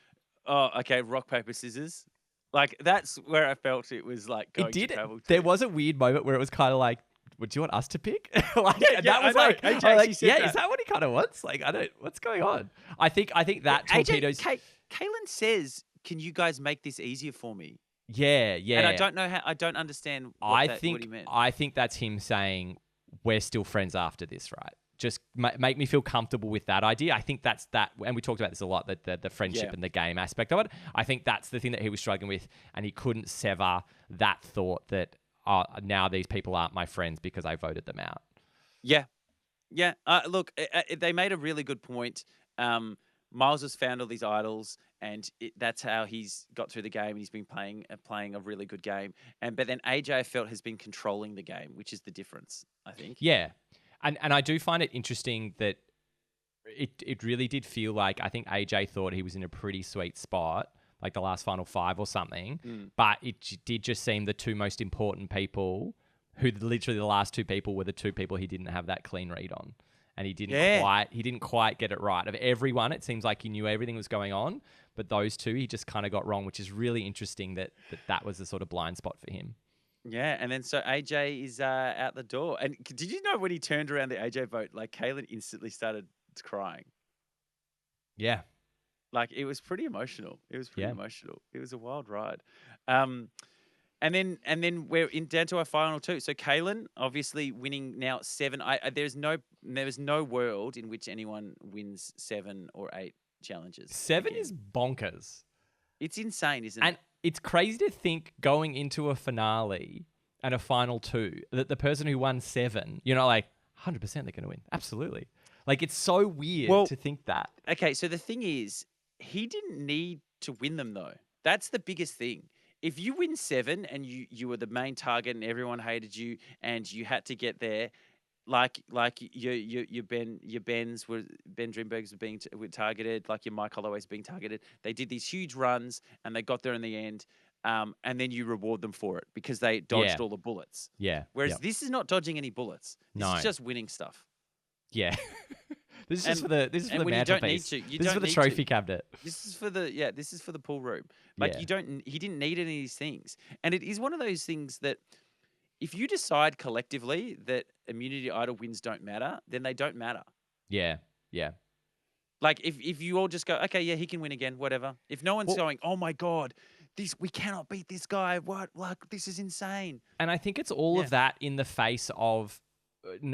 S1: oh, okay, rock, paper, scissors. Like, that's where I felt it was like going
S2: It did.
S1: to travel to.
S2: There was a weird moment where it was kind of like, would you want us to pick? Like,
S1: Yeah,
S2: and
S1: yeah,
S2: that was
S1: I know.
S2: like,
S1: AJ
S2: I'm
S1: actually
S2: like,
S1: said
S2: yeah,
S1: that.
S2: is that what he kind of wants? Like, I don't, what's going on? I think that torpedoes.
S1: Kalen says, can you guys make this easier for me?
S2: Yeah.
S1: And I don't know how. I don't understand what he meant.
S2: I think that's him saying we're still friends after this, right? Just make me feel comfortable with that idea. I think that's that, and we talked about this a lot, the friendship and the game aspect of it. I think that's the thing that he was struggling with, and he couldn't sever that thought that now these people aren't my friends because I voted them out.
S1: Yeah. Look, they made a really good point. Miles has found all these idols, and that's how he's got through the game. And he's been playing a really good game. But then AJ, I felt, has been controlling the game, which is the difference, I think.
S2: Yeah. And I do find it interesting that it really did feel like, I think AJ thought he was in a pretty sweet spot, like the last final 5 or something. But it did just seem the 2 most important people, who literally the last 2 people were the 2 people he didn't have that clean read on. And he didn't quite get it right. Of everyone, it seems like he knew everything was going on, but those 2 he just kind of got wrong, which is really interesting that was the sort of blind spot for him.
S1: Yeah, and then so AJ is out the door. And did you know when he turned around the AJ vote, like, Kalen instantly started crying?
S2: Yeah.
S1: Like, it was pretty emotional. It was pretty
S2: Yeah.
S1: emotional. It was a wild ride. And then we're down to our final 2. So Kalen obviously winning now 7. There is no world in which anyone wins 7 or 8 challenges.
S2: 7
S1: again.
S2: is bonkers.
S1: It's insane, isn't
S2: And
S1: it?
S2: it's crazy to think going into a finale and a final 2 that the person who won 7, you're not like 100% they're going to win. Absolutely. Like, it's so weird to think that.
S1: Okay, so the thing is, he didn't need to win them, though. That's the biggest thing. If you win 7 and you were the main target and everyone hated you and you had to get there, like your Ben Dreambergs were targeted, like your Mike Holloway's being targeted. They did these huge runs and they got there in the end, and then you reward them for it because they dodged all the bullets.
S2: Yeah.
S1: Whereas this is not dodging any bullets. This is just winning stuff.
S2: Yeah. This is for the
S1: when you don't need
S2: mantelpiece.
S1: to.
S2: This is for the trophy cabinet.
S1: This is for the pool room. Like, he didn't need any of these things. And it is one of those things that if you decide collectively that immunity idol wins don't matter, then they don't matter.
S2: Yeah.
S1: Like, if you all just go, okay, yeah, he can win again, whatever. If no one's going, oh my God, we cannot beat this guy. What? Like, this is insane.
S2: And I think it's all of that in the face of,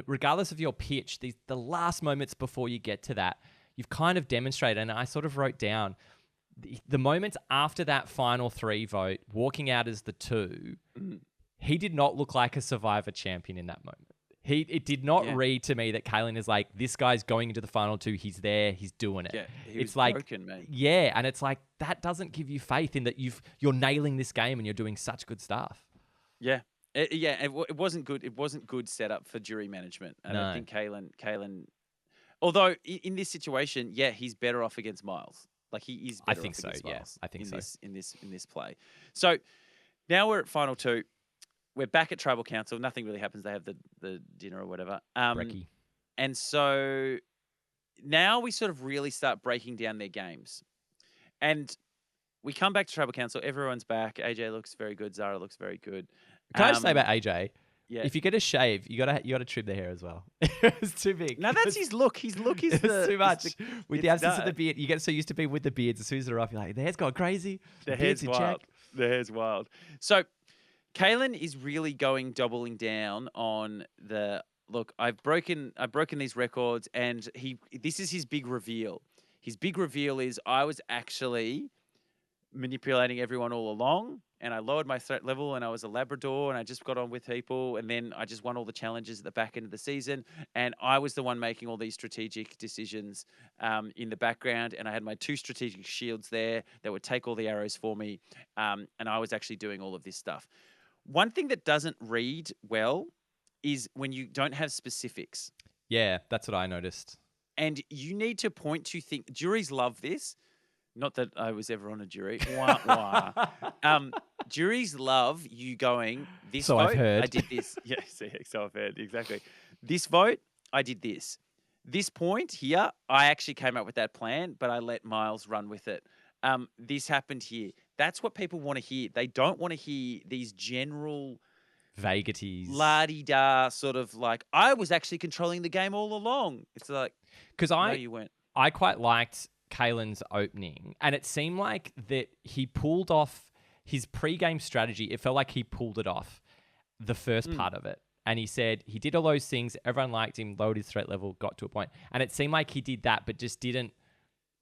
S2: regardless of your pitch, the last moments before you get to that, you've kind of demonstrated, and I sort of wrote down, the moments after that final 3 vote, walking out as the 2, he did not look like a Survivor champion in that moment. It did not read to me that Kalen is like, this guy's going into the final 2, he's there, he's doing it.
S1: Yeah,
S2: it's like
S1: broken, man.
S2: Yeah, and it's like, that doesn't give you faith in that you're nailing this game and you're doing such good stuff.
S1: Yeah. it wasn't good. It wasn't good setup for jury management. I don't
S2: No,
S1: think Kalen. Although in this situation, yeah, he's better off against Miles. Like he is
S2: I
S1: better
S2: think
S1: off
S2: so.
S1: against
S2: Yeah,
S1: Miles
S2: I think
S1: in
S2: so.
S1: this play. So now we're at final two. We're back at tribal council. Nothing really happens. They have the dinner or whatever.
S2: Brecky.
S1: And so now we sort of really start breaking down their games. And we come back to tribal council. Everyone's back. AJ looks very good. Zara looks very good.
S2: Can I just say
S1: Um,
S2: about AJ?
S1: yeah.
S2: If you get a shave, you gotta trim the hair as well. It's too big.
S1: Now that's his look. His look is
S2: It's too much. With the
S1: it's
S2: absence of the
S1: not.
S2: beard, you get so used to being with the beards. As soon as they're off, you're like, the hair's gone crazy.
S1: The
S2: Beard's
S1: hair's
S2: in
S1: wild.
S2: check.
S1: The hair's wild. So Kalen is really doubling down on the look. I've broken these records, and this is his big reveal. His big reveal is I was actually manipulating everyone all along, and I lowered my threat level, and I was a Labrador, and I just got on with people, and then I just won all the challenges at the back end of the season, and I was the one making all these strategic decisions in the background, and I had my two strategic shields there that would take all the arrows for me, and I was actually doing all of this stuff. One thing that doesn't read well is when you don't have specifics.
S2: Yeah, that's what I noticed.
S1: And you need to point to things. Juries love this. Not that I was ever on a jury. Wah, wah. Juries love you going, this
S2: So
S1: vote,
S2: I've heard.
S1: I did this. Yeah, so I've heard. Exactly. This vote, I did this. This point here, I actually came up with that plan, but I let Miles run with it. This happened here. That's what people want to hear. They don't want to hear these general
S2: Vagaries.
S1: la-di-da sort of like, I was actually controlling the game all along. It's like,
S2: Because
S1: no, you weren't.
S2: I quite liked Kalen's opening, and it seemed like that he pulled off his pre-game strategy. It felt like he pulled it off the first part of it. And he said he did all those things. Everyone liked him, lowered his threat level, got to a point. And it seemed like he did that, but just didn't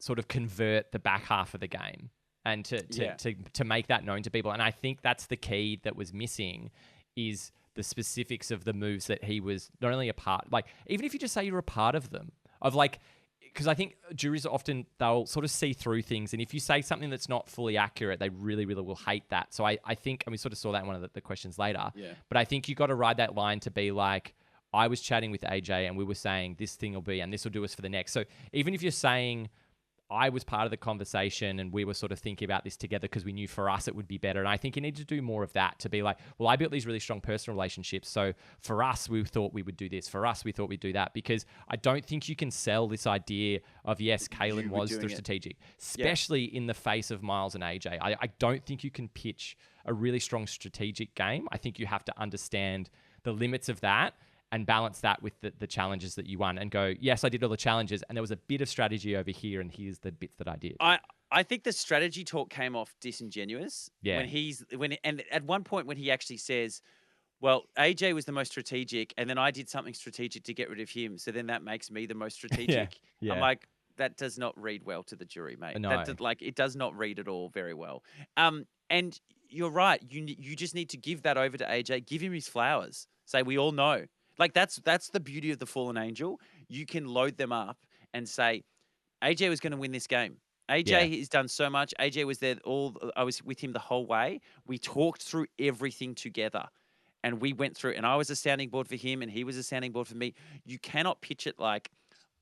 S2: sort of convert the back half of the game and to make that known to people. And I think that's the key that was missing is the specifics of the moves that he was not only a part, like, even if you just say you're a part of them, of like, because I think juries often, they'll sort of see through things. And if you say something that's not fully accurate, they really, really will hate that. So I think, and we sort of saw that in one of the questions later, but I think you got to ride that line to be like, I was chatting with AJ and we were saying this thing will be, and this will do us for the next. So even if you're saying, I was part of the conversation and we were sort of thinking about this together because we knew for us it would be better. And I think you need to do more of that to be like, well, I built these really strong personal relationships. So for us, we thought we would do this. For us, we thought we'd do that. Because I don't think you can sell this idea of, yes, Kalen was the strategic, especially in the face of Miles and AJ. I don't think you can pitch a really strong strategic game. I think you have to understand the limits of that and balance that with the challenges that you won and go, yes, I did all the challenges and there was a bit of strategy over here and here's the bits that I did.
S1: I think the strategy talk came off disingenuous.
S2: Yeah.
S1: And at one point when he actually says, well, AJ was the most strategic and then I did something strategic to get rid of him. So then that makes me the most strategic.
S2: Yeah.
S1: I'm like, that does not read well to the jury, mate.
S2: No.
S1: It does not read at all very well. And you're right. You just need to give that over to AJ. Give him his flowers. Say, we all know. Like that's the beauty of the fallen angel. You can load them up and say, AJ was going to win this game. AJ has done so much. AJ was there I was with him the whole way. We talked through everything together. And we went through, and I was a sounding board for him, and he was a sounding board for me. You cannot pitch it like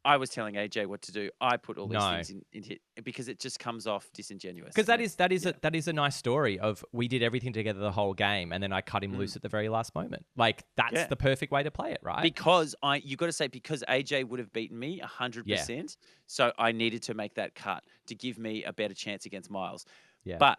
S1: I was telling AJ what to do. I put all these things into it because it just comes off disingenuous.
S2: Because that is a nice story of we did everything together the whole game, and then I cut him loose at the very last moment. Like that's the perfect way to play it, right?
S1: Because you got to say because AJ would have beaten me 100%, so I needed to make that cut to give me a better chance against Miles.
S2: Yeah.
S1: But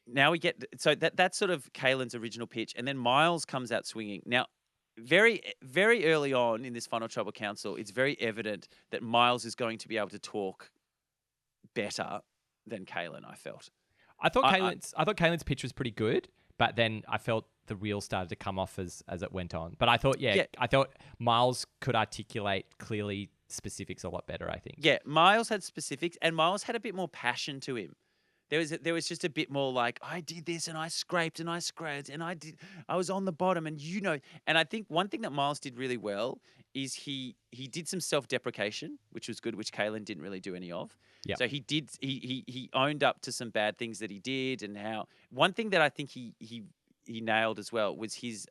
S1: now we get so that's sort of Kalen's original pitch, and then Miles comes out swinging. Now, very, very early on in this final tribal council, it's very evident that Miles is going to be able to talk better than Kalen. I felt.
S2: I thought Kalen's pitch was pretty good, but then I felt the wheels started to come off as it went on. But I thought, I thought Miles could articulate clearly specifics a lot better. I think.
S1: Yeah, Miles had specifics, and Miles had a bit more passion to him. There was just a bit more like, I did this and I scraped and I scratched and I was on the bottom and and I think one thing that Miles did really well is he did some self-deprecation, which was good, which Kalen didn't really do any of.
S2: Yeah.
S1: So he owned up to some bad things that he did and how one thing that I think he he nailed as well was his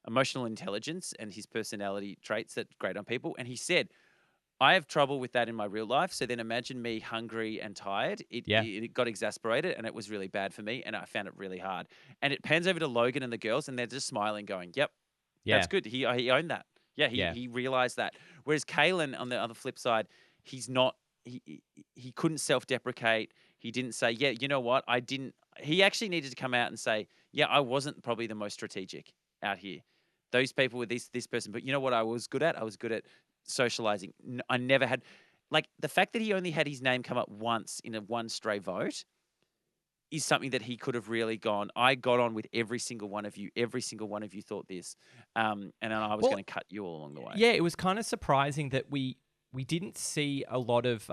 S1: emotional intelligence and his personality traits that grate on people. And he said, I have trouble with that in my real life. So then imagine me hungry and tired.
S2: Yeah.
S1: It got exasperated and it was really bad for me. And I found it really hard. And it pans over to Logan and the girls and they're just smiling, going, yep, that's
S2: Yeah.
S1: good. He owned that. Yeah,
S2: Yeah.
S1: he realized that. Whereas Kalen, on the other flip side, he's not. He couldn't self-deprecate. He didn't say, yeah, you know what, I didn't. He actually needed to come out and say, yeah, I wasn't probably the most strategic out here. Those people with this person, but you know what, I was good at. I was good at socializing. I never had, like, the fact that he only had his name come up once in a one stray vote is something that he could have really gone, I got on with every single one of you. Every single one of you thought this. And then I was
S2: Well,
S1: going to cut you all along the way.
S2: yeah, it was kind of surprising that we didn't see a lot of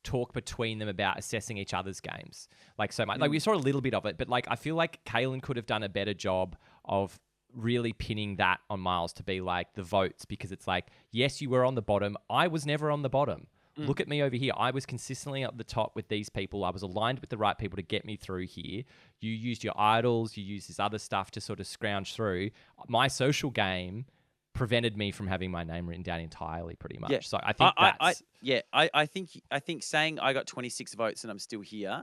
S2: talk between them about assessing each other's games like so much. Like we saw a little bit of it, but like I feel like Kalen could have done a better job of really pinning that on Miles to be like the votes, because it's like, yes, you were on the bottom. I was never on the bottom. Look at me over here. I was consistently up the top with these people. I was aligned with the right people to get me through here. You used your idols. You used this other stuff to sort of scrounge through. My social game prevented me from having my name written down entirely, pretty much.
S1: Yeah.
S2: So I think
S1: I think saying I got 26 votes and I'm still here,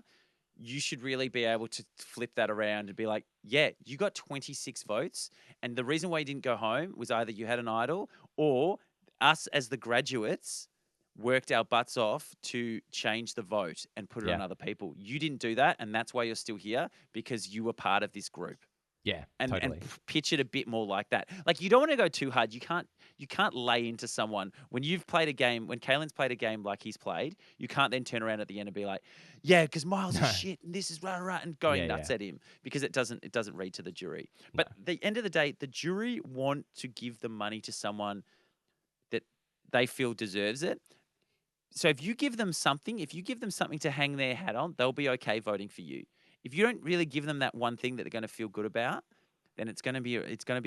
S1: you should really be able to flip that around and be like, yeah, you got 26 votes. And the reason why you didn't go home was either you had an idol or us as the graduates worked our butts off to change the vote and put it on other people. You didn't do that. And that's why you're still here, because you were part of this group.
S2: Yeah,
S1: And
S2: totally.
S1: pitch it a bit more like that. Like, you don't want to go too hard. You can't lay into someone when you've played a game. When Kalen's played a game like he's played, you can't then turn around at the end and be like, "Yeah, because Miles is shit and this is rah," and going
S2: Yeah,
S1: nuts
S2: yeah.
S1: at him, because it doesn't read to the jury.
S2: No.
S1: But at the end of the day, the jury want to give the money to someone that they feel deserves it. So if you give them something to hang their hat on, they'll be okay voting for you. If you don't really give them that one thing that they're going to feel good about, then it's going to be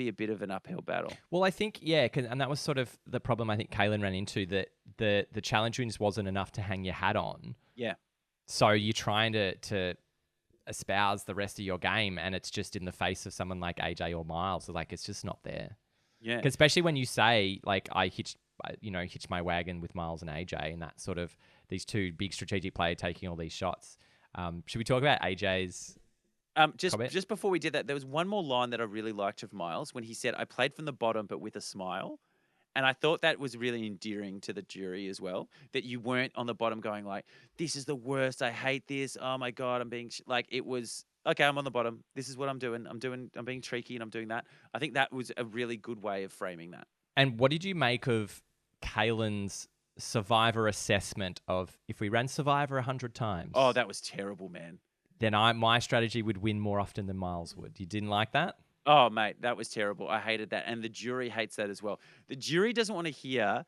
S1: a bit of an uphill battle.
S2: Well, I think, yeah, and that was sort of the problem I think Kalen ran into, that the challenge wins wasn't enough to hang your hat on.
S1: Yeah.
S2: So you're trying to espouse the rest of your game, and it's just in the face of someone like AJ or Miles. So like, it's just not there.
S1: Yeah.
S2: 'Cause especially when you say, like, I hitched my wagon with Miles and AJ, and that sort of these two big strategic players taking all these shots. Should we talk about AJ's comment?
S1: Just before we did that, there was one more line that I really liked of Miles when he said, I played from the bottom, but with a smile. And I thought that was really endearing to the jury as well, that you weren't on the bottom going like, this is the worst. I hate this. Oh my God, I'm being like, it was, okay, I'm on the bottom. This is what I'm doing. I'm being tricky and I'm doing that. I think that was a really good way of framing that.
S2: And what did you make of Kalen's Survivor assessment of, if we ran Survivor 100 times?
S1: Oh, that was terrible, man.
S2: Then my strategy would win more often than Miles would. You didn't like that?
S1: Oh, mate, that was terrible. I hated that. And the jury hates that as well. The jury doesn't want to hear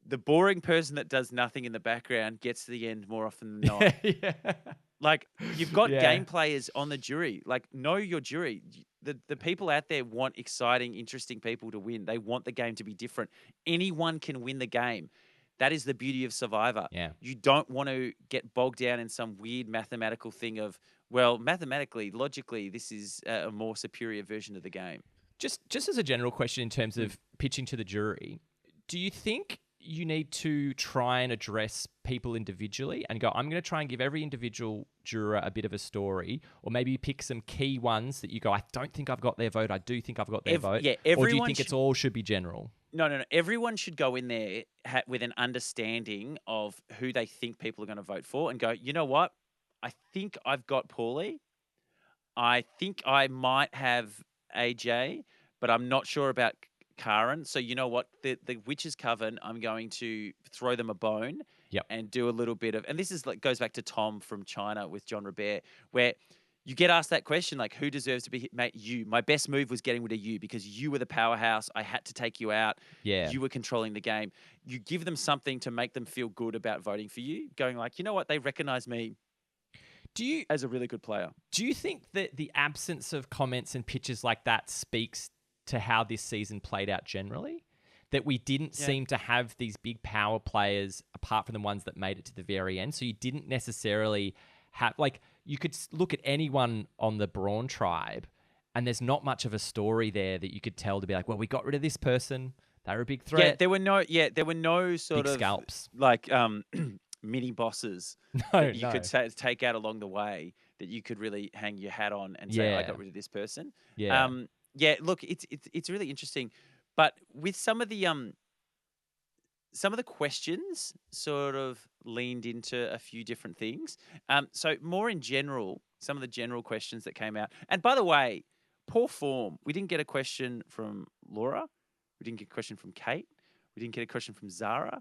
S1: the boring person that does nothing in the background gets to the end more often than not.
S2: Yeah.
S1: Like, you've got
S2: Yeah.
S1: game players on the jury. Like, know your jury. The people out there want exciting, interesting people to win. They want the game to be different. Anyone can win the game. That is the beauty of Survivor.
S2: Yeah.
S1: You don't want to get bogged down in some weird mathematical thing of, well, mathematically, logically, this is a more superior version of the game.
S2: Just as a general question in terms of pitching to the jury, do you think you need to try and address people individually and go, I'm going to try and give every individual juror a bit of a story, or maybe pick some key ones that you go, I don't think I've got their vote. I do think I've got their vote.
S1: Yeah,
S2: or do you
S1: everyone
S2: think it's all should be general?
S1: No. Everyone should go in there with an understanding of who they think people are going to vote for and go, you know what? I think I've got Paulie. I think I might have AJ, but I'm not sure about Karen. So you know what? The witches coven, I'm going to throw them a bone.
S2: Yep.
S1: And do a little bit of, and this is like goes back to Tom from China with John Robert, where you get asked that question, like, who deserves to be hit? Mate, you. My best move was getting rid of you because you were the powerhouse. I had to take you out.
S2: Yeah.
S1: You were controlling the game. You give them something to make them feel good about voting for you, going like, you know what? They recognize me as a really good player.
S2: Do you think that the absence of comments and pitches like that speaks to how this season played out generally? That we didn't seem to have these big power players apart from the ones that made it to the very end. So you didn't necessarily have, like, you could look at anyone on the Brawn tribe, and there's not much of a story there that you could tell to be like, well, we got rid of this person. They were a big threat.
S1: There were no sort
S2: Big
S1: of
S2: scalps.
S1: like mini bosses
S2: No,
S1: that you
S2: no.
S1: could take out along the way that you could really hang your hat on and say, I
S2: Yeah.
S1: got rid of this person.
S2: Yeah.
S1: Look, it's really interesting, but with some of the questions sort of leaned into a few different things. So more in general, some of the general questions that came out. And by the way, poor form. We didn't get a question from Laura. We didn't get a question from Kate. We didn't get a question from Zara.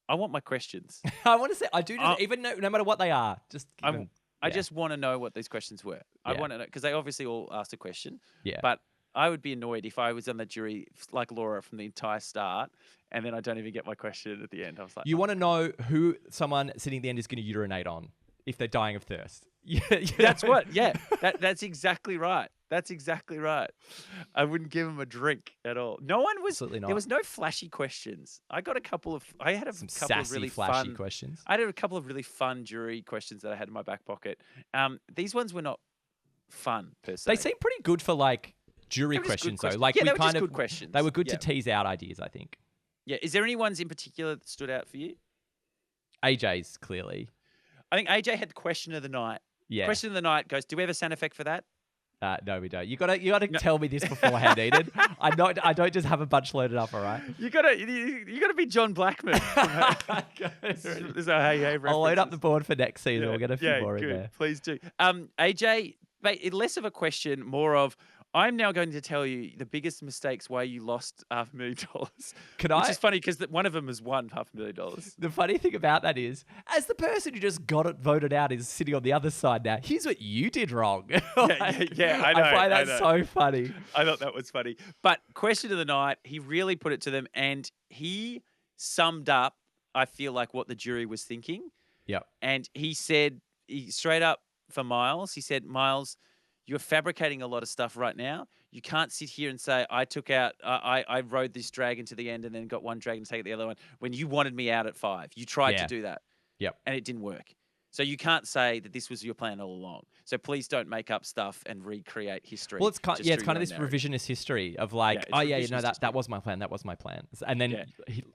S1: I want my questions.
S2: I want to say, I do just, even no matter what they are, just give them,
S1: I just want to know what these questions were. I
S2: Yeah.
S1: want to know, because they obviously all asked a question.
S2: Yeah.
S1: But I would be annoyed if I was on the jury like Laura from the entire start, and then I don't even get my question at the end. I was like,
S2: You want to know who someone sitting at the end is going to urinate on if they're dying of thirst. Yeah,
S1: That's what. Yeah, that's exactly right. That's exactly right. I wouldn't give him a drink at all. No one was.
S2: Absolutely not.
S1: There was no flashy questions. I got a couple of. I had
S2: Some
S1: couple of
S2: sassy,
S1: really
S2: flashy
S1: fun
S2: questions.
S1: I had a couple of really fun jury questions that I had in my back pocket. These ones were not fun per se.
S2: They seem pretty good for like jury
S1: They were just good
S2: questions though.
S1: questions.
S2: Like
S1: Yeah,
S2: we
S1: they were
S2: kind
S1: just
S2: of
S1: good questions.
S2: They were good
S1: Yeah.
S2: to tease out ideas, I think.
S1: Yeah. Is there any ones in particular that stood out for you?
S2: AJ's clearly.
S1: I think AJ had the question of the night.
S2: Yeah.
S1: Question of the night goes, do we have a sound effect for that?
S2: No, we don't. You gotta tell me this beforehand, Eden. I don't just have a bunch loaded up, all right?
S1: You gotta be John Blackman.
S2: I'll load up the board for next season. We'll get a few more in there.
S1: Please do. AJ, mate, less of a question, more of I'm now going to tell you the biggest mistakes why you lost $500,000. Which is funny because one of them has won $500,000.
S2: The funny thing about that is, as the person who just got it voted out is sitting on the other side now, here's what you did wrong.
S1: Yeah, I know.
S2: I find that so funny.
S1: I thought that was funny. But question of the night, he really put it to them, and he summed up, I feel like, what the jury was thinking.
S2: Yep.
S1: And he said, straight up for Miles, he said, Miles, you're fabricating a lot of stuff right now. You can't sit here and say, I rode this dragon to the end and then got one dragon to take the other one when you wanted me out at 5. You tried to do that.
S2: Yep.
S1: And it didn't work. So you can't say that this was your plan all along. So please don't make up stuff and recreate history.
S2: Well, it's kind of this revisionist history of like, that was my plan. That was my plan. And then,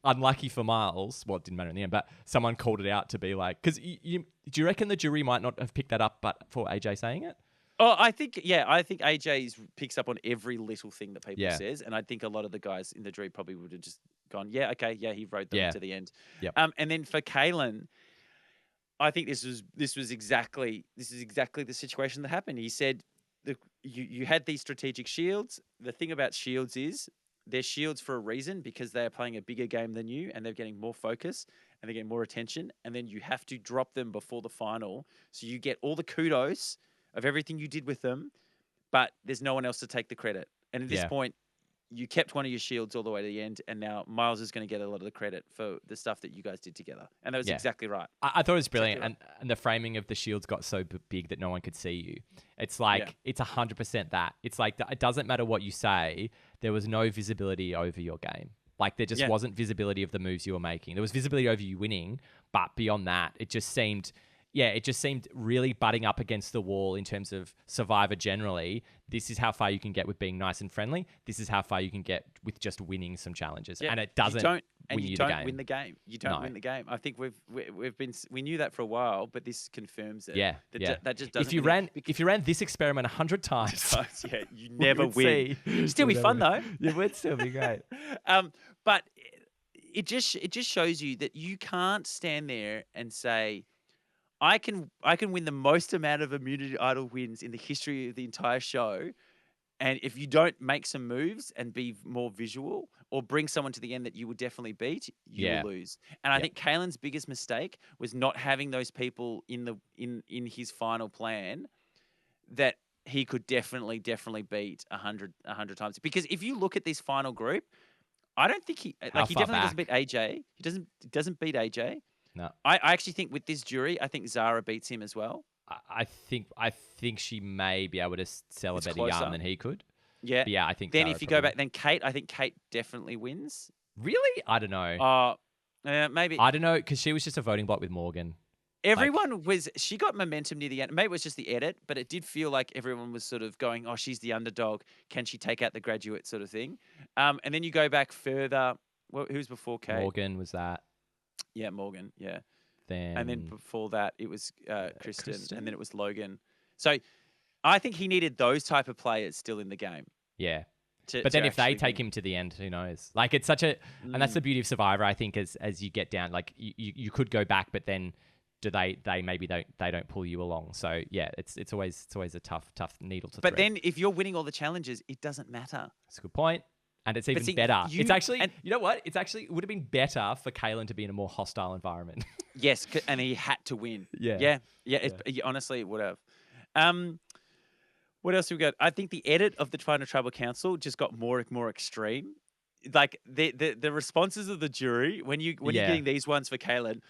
S2: unlucky for Miles, well, it didn't matter in the end, but someone called it out to be like, because do you reckon the jury might not have picked that up, but for AJ saying it?
S1: Oh, I think AJ picks up on every little thing that people says, and I think a lot of the guys in the jury probably would have just gone, he rode them to the end.
S2: Yep.
S1: And then for Kalen, I think this is exactly the situation that happened. He said you had these strategic shields. The thing about shields is they're shields for a reason because they are playing a bigger game than you, and they're getting more focus and they're getting more attention. And then you have to drop them before the final, so you get all the kudos of everything you did with them, but there's no one else to take the credit. And at this point, you kept one of your shields all the way to the end, and now Miles is going to get a lot of the credit for the stuff that you guys did together. And that was exactly right.
S2: I thought it was brilliant, exactly right. And the framing of the shields got so big that no one could see you. It's like, it's 100% that. It's like, it doesn't matter what you say, there was no visibility over your game. Like, there just wasn't visibility of the moves you were making. There was visibility over you winning, but beyond that, it just seemed really butting up against the wall in terms of Survivor generally. This is how far you can get with being nice and friendly. This is how far you can get with just winning some challenges. And it doesn't
S1: win the game. You don't win the game. I think we knew that for a while, but this confirms it. That just doesn't.
S2: If you ran this experiment 100 times,
S1: you never win. It'd still be fun though.
S2: It would still be great.
S1: But it just shows you that you can't stand there and say, I can win the most amount of immunity idol wins in the history of the entire show, and if you don't make some moves and be more visual or bring someone to the end that you would definitely beat, you will lose. And I think Kalen's biggest mistake was not having those people in his final plan that he could definitely beat 100 times. Because if you look at this final group, I don't think he definitely doesn't beat AJ. He doesn't beat AJ.
S2: No,
S1: I actually think with this jury, I think Zara beats him as well.
S2: I think she may be able to sell a better yarn than he could.
S1: Yeah,
S2: but I think.
S1: Then
S2: Zara
S1: if you go back, then Kate, I think Kate definitely wins.
S2: Really? I don't know.
S1: Maybe.
S2: I don't know because she was just a voting block with Morgan. Like,
S1: She got momentum near the end. Maybe it was just the edit, but it did feel like everyone was sort of going, oh, she's the underdog. Can she take out the graduate sort of thing? And then you go back further. Well, who's before Kate?
S2: Morgan was that.
S1: Yeah, Morgan. Yeah. And then
S2: Then
S1: before that, it was Kristen, and then
S2: Kristen?
S1: it was Logan. So I think he needed those type of players still in the game
S2: Yeah.
S1: to,
S2: But
S1: to
S2: then if they
S1: actually
S2: take
S1: win.
S2: him to the end, who knows? Like it's such a, and that's the
S1: Mm.
S2: beauty of Survivor. I think as you get down, like you could go back, but then do they maybe they don't pull you along. So yeah, it's always a tough needle to
S1: But
S2: thread.
S1: then if you're winning all the challenges, it doesn't matter.
S2: That's a good point. And it's even
S1: see,
S2: better. It's
S1: you
S2: actually,
S1: and
S2: you know what? It's actually, it would have been better for Kalen to be in a more hostile environment.
S1: yes, and he had to win.
S2: Yeah.
S1: Yeah, yeah. Honestly, it would have. What else have we got? I think the edit of the Final Tribal Council just got more extreme. Like the responses of the jury when you're
S2: Yeah.
S1: getting these ones for Kalen,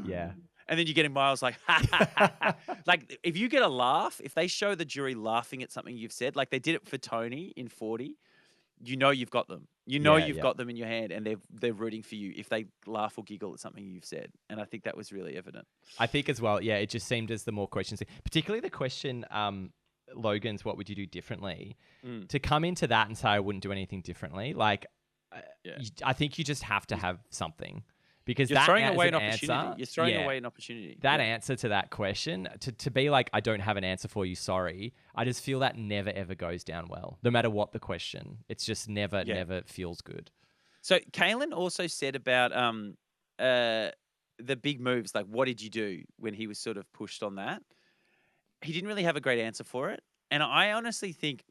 S2: Yeah.
S1: and then you're getting Miles like, ha, ha, ha, ha. Like if you get a laugh, if they show the jury laughing at something you've said, like they did it for Tony in 40, you know you've got them. You know
S2: Yeah,
S1: you've
S2: yeah.
S1: got them in your hand, and they're rooting for you if they laugh or giggle at something you've said. And I think that was really evident.
S2: I think as well, yeah, it just seemed as the more questions, particularly the question, Logan's, what would you do differently?
S1: Mm.
S2: To come into that and say, I wouldn't do anything differently, like,
S1: Yeah.
S2: I think you just have to have something. Because
S1: You're
S2: that
S1: throwing
S2: as
S1: away
S2: an
S1: an opportunity.
S2: answer,
S1: You're throwing
S2: yeah,
S1: away an opportunity.
S2: that
S1: Yeah.
S2: answer to that question, to be like, I don't have an answer for you, sorry, I just feel that never ever goes down well. No matter what the question. It's just never feels good.
S1: So Kalen also said about the big moves, like what did you do when he was sort of pushed on that? He didn't really have a great answer for it. And I honestly think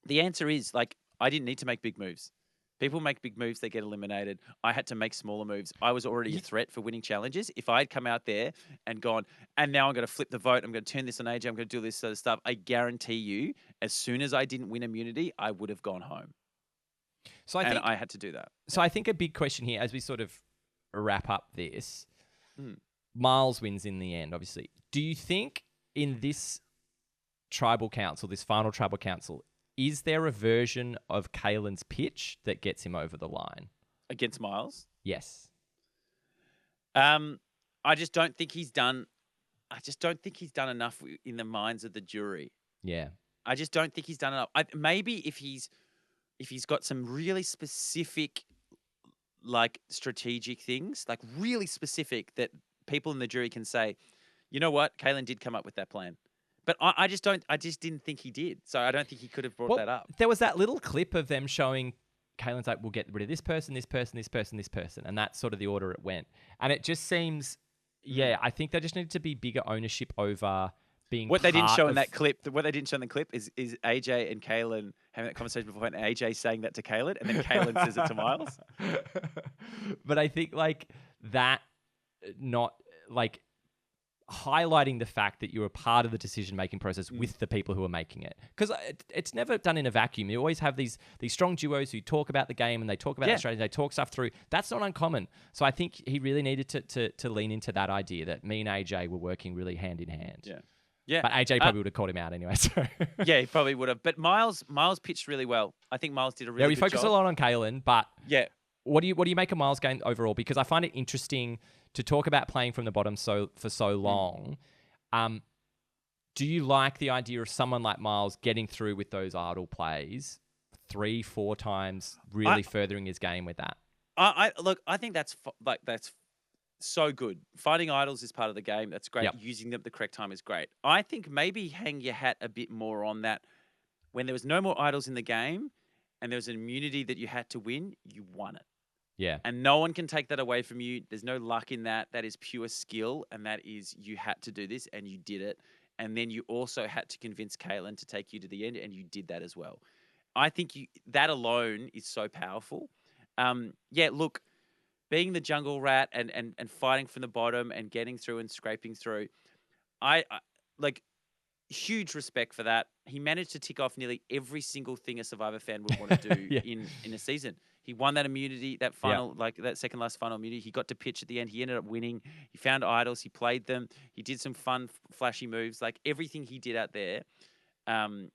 S1: the answer is like I didn't need to make big moves. People make big moves, they get eliminated. I had to make smaller moves. I was already a threat for winning challenges. If I had come out there and gone, and now I'm going to flip the vote, I'm going to turn this on AJ, I'm going to do this sort of stuff, I guarantee you, as soon as I didn't win immunity, I would have gone home.
S2: So I
S1: had to do that.
S2: So I think a big question here, as we sort of wrap up this,
S1: Mm.
S2: Miles wins in the end, obviously. Do you think in this tribal council, this final tribal council, is there a version of Kalen's pitch that gets him over the line?
S1: Against Miles?
S2: Yes.
S1: I just don't think he's done. I just don't think he's done enough in the minds of the jury.
S2: Yeah.
S1: I just don't think he's done enough. Maybe if he's got some really specific, like strategic things, like really specific that people in the jury can say, you know what, Kalen did come up with that plan. But I just didn't think he did. So I don't think he could have brought that up.
S2: There was that little clip of them showing Kalen's like, we'll get rid of this person, this person, this person, this person. And that's sort of the order it went. And it just seems, yeah, I think there just needed to be bigger ownership over being
S1: What they didn't
S2: part
S1: show in
S2: of-
S1: that clip, what they didn't show in the clip is AJ and Kalen having that conversation before, and AJ saying that to Kalen, and then Kalen says it to Miles.
S2: But I think like that, not like highlighting the fact that you're a part of the decision-making process with the people who are making it. Because it's never done in a vacuum. You always have these strong duos who talk about the game and they talk about the strategy, they talk stuff through. That's not uncommon. So I think he really needed to lean into that idea that me and AJ were working really hand in hand.
S1: Yeah. Yeah.
S2: But AJ probably would have called him out anyway. So
S1: Yeah, he probably would have. But Miles pitched really well. I think Miles did a really
S2: yeah, we
S1: good
S2: focus
S1: job.
S2: a lot on Kalen, but
S1: Yeah.
S2: what do you make of Miles' game overall? Because I find it interesting to talk about playing from the bottom for so long. Do you like the idea of someone like Miles getting through with those idle plays 3-4 times, really furthering his game with that?
S1: Look, I think that's so good. Fighting idols is part of the game. That's great.
S2: Yep.
S1: Using them at the correct time is great. I think maybe hang your hat a bit more on that. When there was no more idols in the game and there was an immunity that you had to win, you won it.
S2: Yeah.
S1: And no one can take that away from you. There's no luck in that. That is pure skill. And that is you had to do this and you did it. And then you also had to convince Kalen to take you to the end and you did that as well. I think that alone is so powerful. Yeah, look, being the jungle rat and fighting from the bottom and getting through and scraping through, I like huge respect for that. He managed to tick off nearly every single thing a Survivor fan would want to do in a season. He won that immunity, that final, like that second last final immunity. He got to pitch at the end. He ended up winning. He found idols. He played them. He did some fun, flashy moves. Like everything he did out there,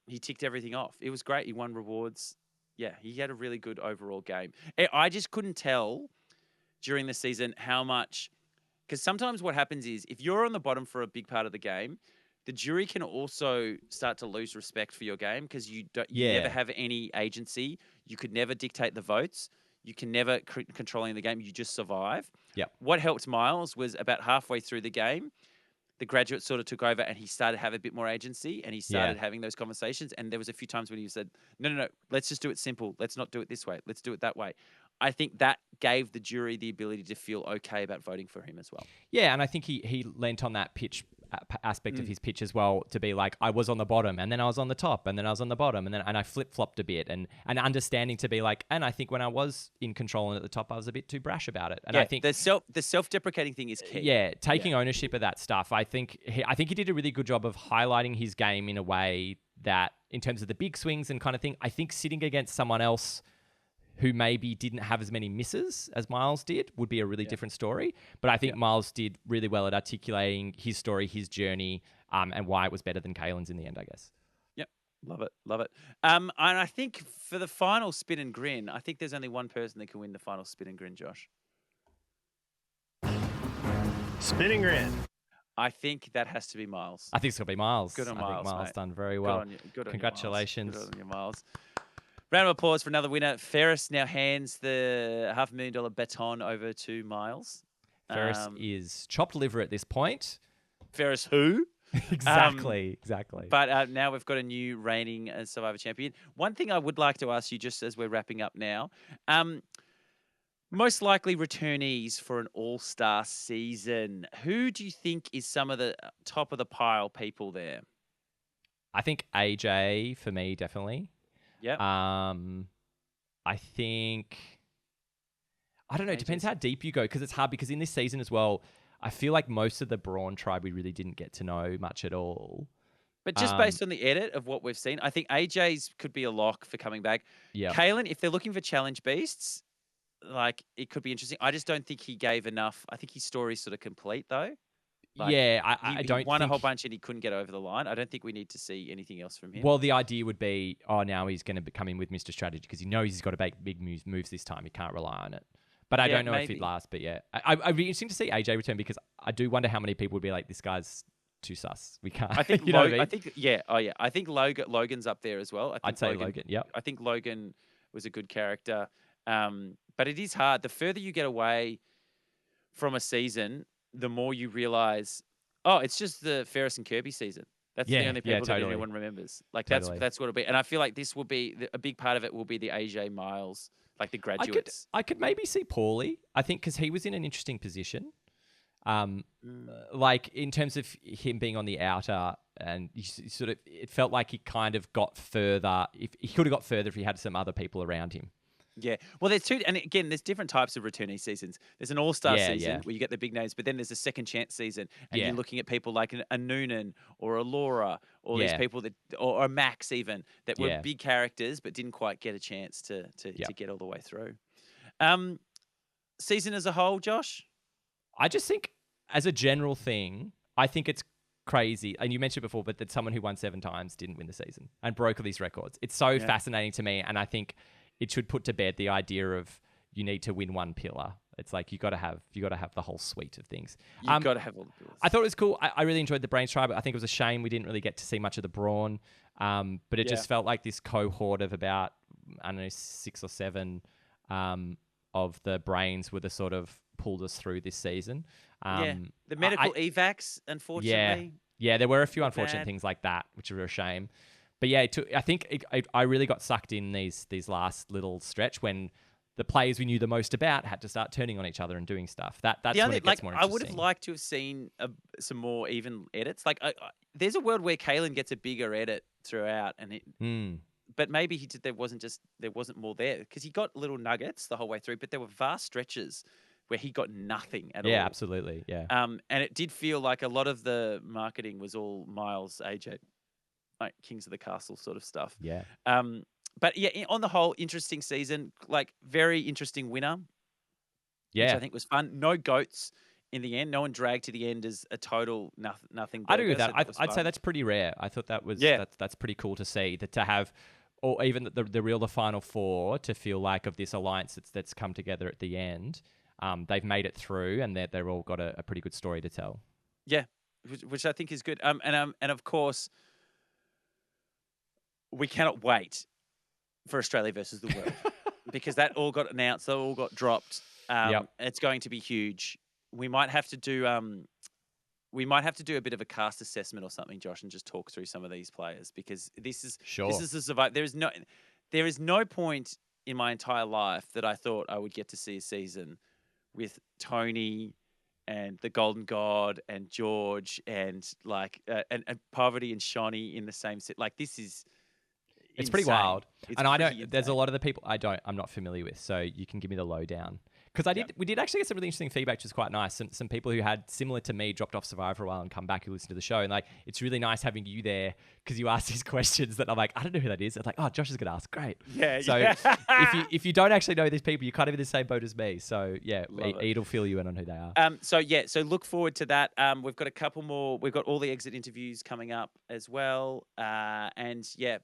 S1: he ticked everything off. It was great. He won rewards. Yeah, he had a really good overall game. I just couldn't tell during the season how much Because sometimes what happens is if you're on the bottom for a big part of the game, the jury can also start to lose respect for your game because you never
S2: Yeah.
S1: have any agency. You could never dictate the votes. You can never controlling the game. You just survive.
S2: Yep.
S1: What helped Miles was about halfway through the game, the graduate sort of took over and he started to have a bit more agency and he
S2: Yeah.
S1: started having those conversations. And there was a few times when he said, no, let's just do it simple. Let's not do it this way. Let's do it that way. I think that gave the jury the ability to feel okay about voting for him as well.
S2: Yeah, and I think he lent on that pitch aspect of his pitch as well to be like, I was on the bottom and then I was on the top and then I was on the bottom and I flip-flopped a bit and understanding to be like, and I think when I was in control and at the top, I was a bit too brash about it. And
S1: yeah,
S2: I think
S1: the self-deprecating thing is key.
S2: Yeah, taking ownership of that stuff. I think he did a really good job of highlighting his game in a way that, in terms of the big swings and kind of thing, I think sitting against someone else who maybe didn't have as many misses as Miles did would be a really different story. But I think Miles did really well at articulating his story, his journey, and why it was better than Kaelin's in the end, I guess.
S1: Yep. Love it. And I think for the final spin and grin, I think there's only one person that can win the final spin and grin, Josh.
S3: Spin and grin.
S1: I think that has to be Miles.
S2: I think it's going to be Miles.
S1: Good on
S2: I
S1: Miles,
S2: think Miles
S1: mate.
S2: done very well.
S1: Good on
S2: Congratulations.
S1: You, Miles. Good on you, Miles. Round of applause for another winner. Ferris now hands the $500,000 baton over to Miles.
S2: Ferris is chopped liver at this point.
S1: Ferris who?
S2: Exactly.
S1: But now we've got a new reigning Survivor champion. One thing I would like to ask you, just as we're wrapping up now, most likely returnees for an all-star season. Who do you think is some of the top of the pile people there?
S2: I think AJ for me, definitely.
S1: Yeah.
S2: I think, I don't know. It depends how deep you go because it's hard because in this season as well, I feel like most of the Brawn tribe we really didn't get to know much at all.
S1: But just based on the edit of what we've seen, I think AJ's could be a lock for coming back.
S2: Yeah.
S1: Kaelin, if they're looking for challenge beasts, like it could be interesting. I just don't think he gave enough. I think his story's sort of complete though. Like,
S2: I don't
S1: he won
S2: think...
S1: a whole bunch and he couldn't get over the line. I don't think we need to see anything else from him.
S2: Well, the idea would be, now he's going to come in with Mr. Strategy because he knows he's got to make big moves this time. He can't rely on it. But I don't know if he'd last. But yeah, I'd be interesting to see AJ return because I do wonder how many people would be like, this guy's too sus. We can't.
S1: I think.
S2: I
S1: think I think Logan's up there as well.
S2: I'd say Logan. Yep.
S1: I think Logan was a good character. But it is hard. The further you get away from a season, the more you realize, it's just the Ferris and Kirby season. That's the only people that anyone remembers. Like that's what it'll be. And I feel like this will be a big part of it. Will be the AJ Miles, like the graduates.
S2: I could maybe see Paulie. I think because he was in an interesting position. Like in terms of him being on the outer, and he sort of, it felt like he kind of got further. If he could have got further if he had some other people around him.
S1: Yeah. Well, there's two, and again, there's different types of returnee seasons. There's an all-star season where you get the big names, but then there's a second chance season, and you're looking at people like a Noonan or a Laura, or these people that, or a Max even, that were big characters but didn't quite get a chance to get all the way through. Season as a whole, Josh?
S2: I just think, as a general thing, I think it's crazy. And you mentioned before, but that someone who won 7 times didn't win the season and broke all these records. It's so fascinating to me, and I think it should put to bed the idea of you need to win one pillar. It's like you got to have the whole suite of things.
S1: You've got to have all the pillars.
S2: I thought it was cool. I really enjoyed the Brains tribe. I think it was a shame we didn't really get to see much of the Brawn. But it just felt like this cohort of about, I don't know, 6 or 7 of the Brains were the sort of pulled us through this season.
S1: The medical evacs, unfortunately.
S2: Yeah, there were a few unfortunate things like that, which are a shame. But yeah, I think I really got sucked in these last little stretch when the players we knew the most about had to start turning on each other and doing stuff. That's when it gets more interesting.
S1: I would have liked to have seen some more even edits. Like, there's a world where Kaelin gets a bigger edit throughout, and but maybe there wasn't more there because he got little nuggets the whole way through, but there were vast stretches where he got nothing at all.
S2: Yeah, absolutely. Yeah.
S1: And it did feel like a lot of the marketing was all Miles, AJ, like Kings of the Castle sort of stuff.
S2: Yeah.
S1: But yeah, on the whole, interesting season. Like, very interesting winner.
S2: Yeah.
S1: Which I think was fun. No goats in the end. No one dragged to the end as a total nothing.
S2: I agree with that. I'd say that's pretty rare. I thought that was that's pretty cool to see, that to have, or even the final 4 to feel like of this alliance that's come together at the end. they've made it through, and they're all got a pretty good story to tell.
S1: Yeah, which I think is good. And of course, we cannot wait for Australia versus the world because that all got announced, that all got dropped.
S2: Yep.
S1: It's going to be huge. We might have to do a bit of a cast assessment or something, Josh, and just talk through some of these players because this is the survive. There is no point in my entire life that I thought I would get to see a season with Tony and the Golden God and George and and Poverty and Shawnee in the same set. Like this is.
S2: It's
S1: insane.
S2: pretty wild.
S1: It's
S2: and I don't,
S1: pretty
S2: there's a
S1: insane.
S2: lot of the people I'm not familiar with, so you can give me the lowdown. Because we did actually get some really interesting feedback, which is quite nice. Some people who had, similar to me, dropped off Survivor for a while and come back who listen to the show. And like, it's really nice having you there because you ask these questions that I'm like, I don't know who that is. It's like, oh, Josh is going to ask. Great.
S1: Yeah.
S2: So if you don't actually know these people, you're kind of in the same boat as me. So yeah,
S1: Love it.
S2: Eid will fill you in on who they are.
S1: So look forward to that. We've got a couple more. We've got all the exit interviews coming up as well. And yeah,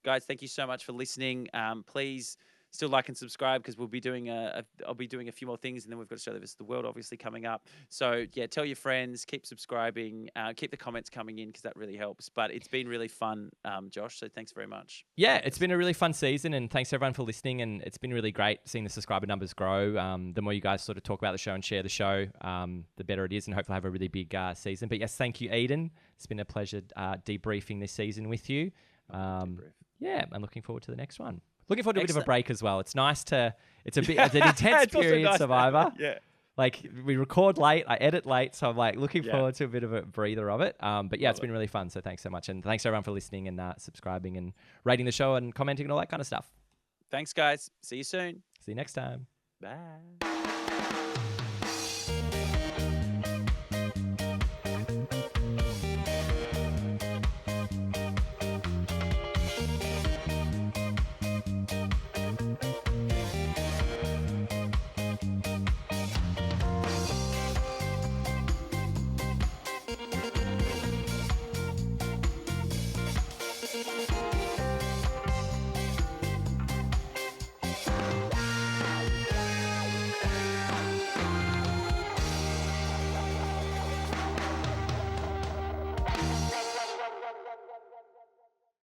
S1: guys, thank you so much for listening. Please still like and subscribe because we'll be doing I'll be doing a few more things, and then we've got Australia vs. the World obviously coming up. So yeah, tell your friends, keep subscribing, keep the comments coming in because that really helps. But it's been really fun, Josh. So thanks very much.
S2: Yeah, it's been a really fun season, and thanks everyone for listening. And it's been really great seeing the subscriber numbers grow. The more you guys sort of talk about the show and share the show, the better it is, and hopefully have a really big season. But yes, thank you, Eden. It's been a pleasure debriefing this season with you. Yeah, I'm looking forward to the next one. Looking forward to a bit of a break as well. It's nice to. It's an intense period, nice Survivor.
S1: Yeah.
S2: Like we record late, I edit late, so I'm like looking forward to a bit of a breather of it. But yeah, it's been really fun. So thanks so much, and thanks everyone for listening and subscribing and rating the show and commenting and all that kind of stuff.
S1: Thanks, guys. See you soon.
S2: See you next time.
S1: Bye.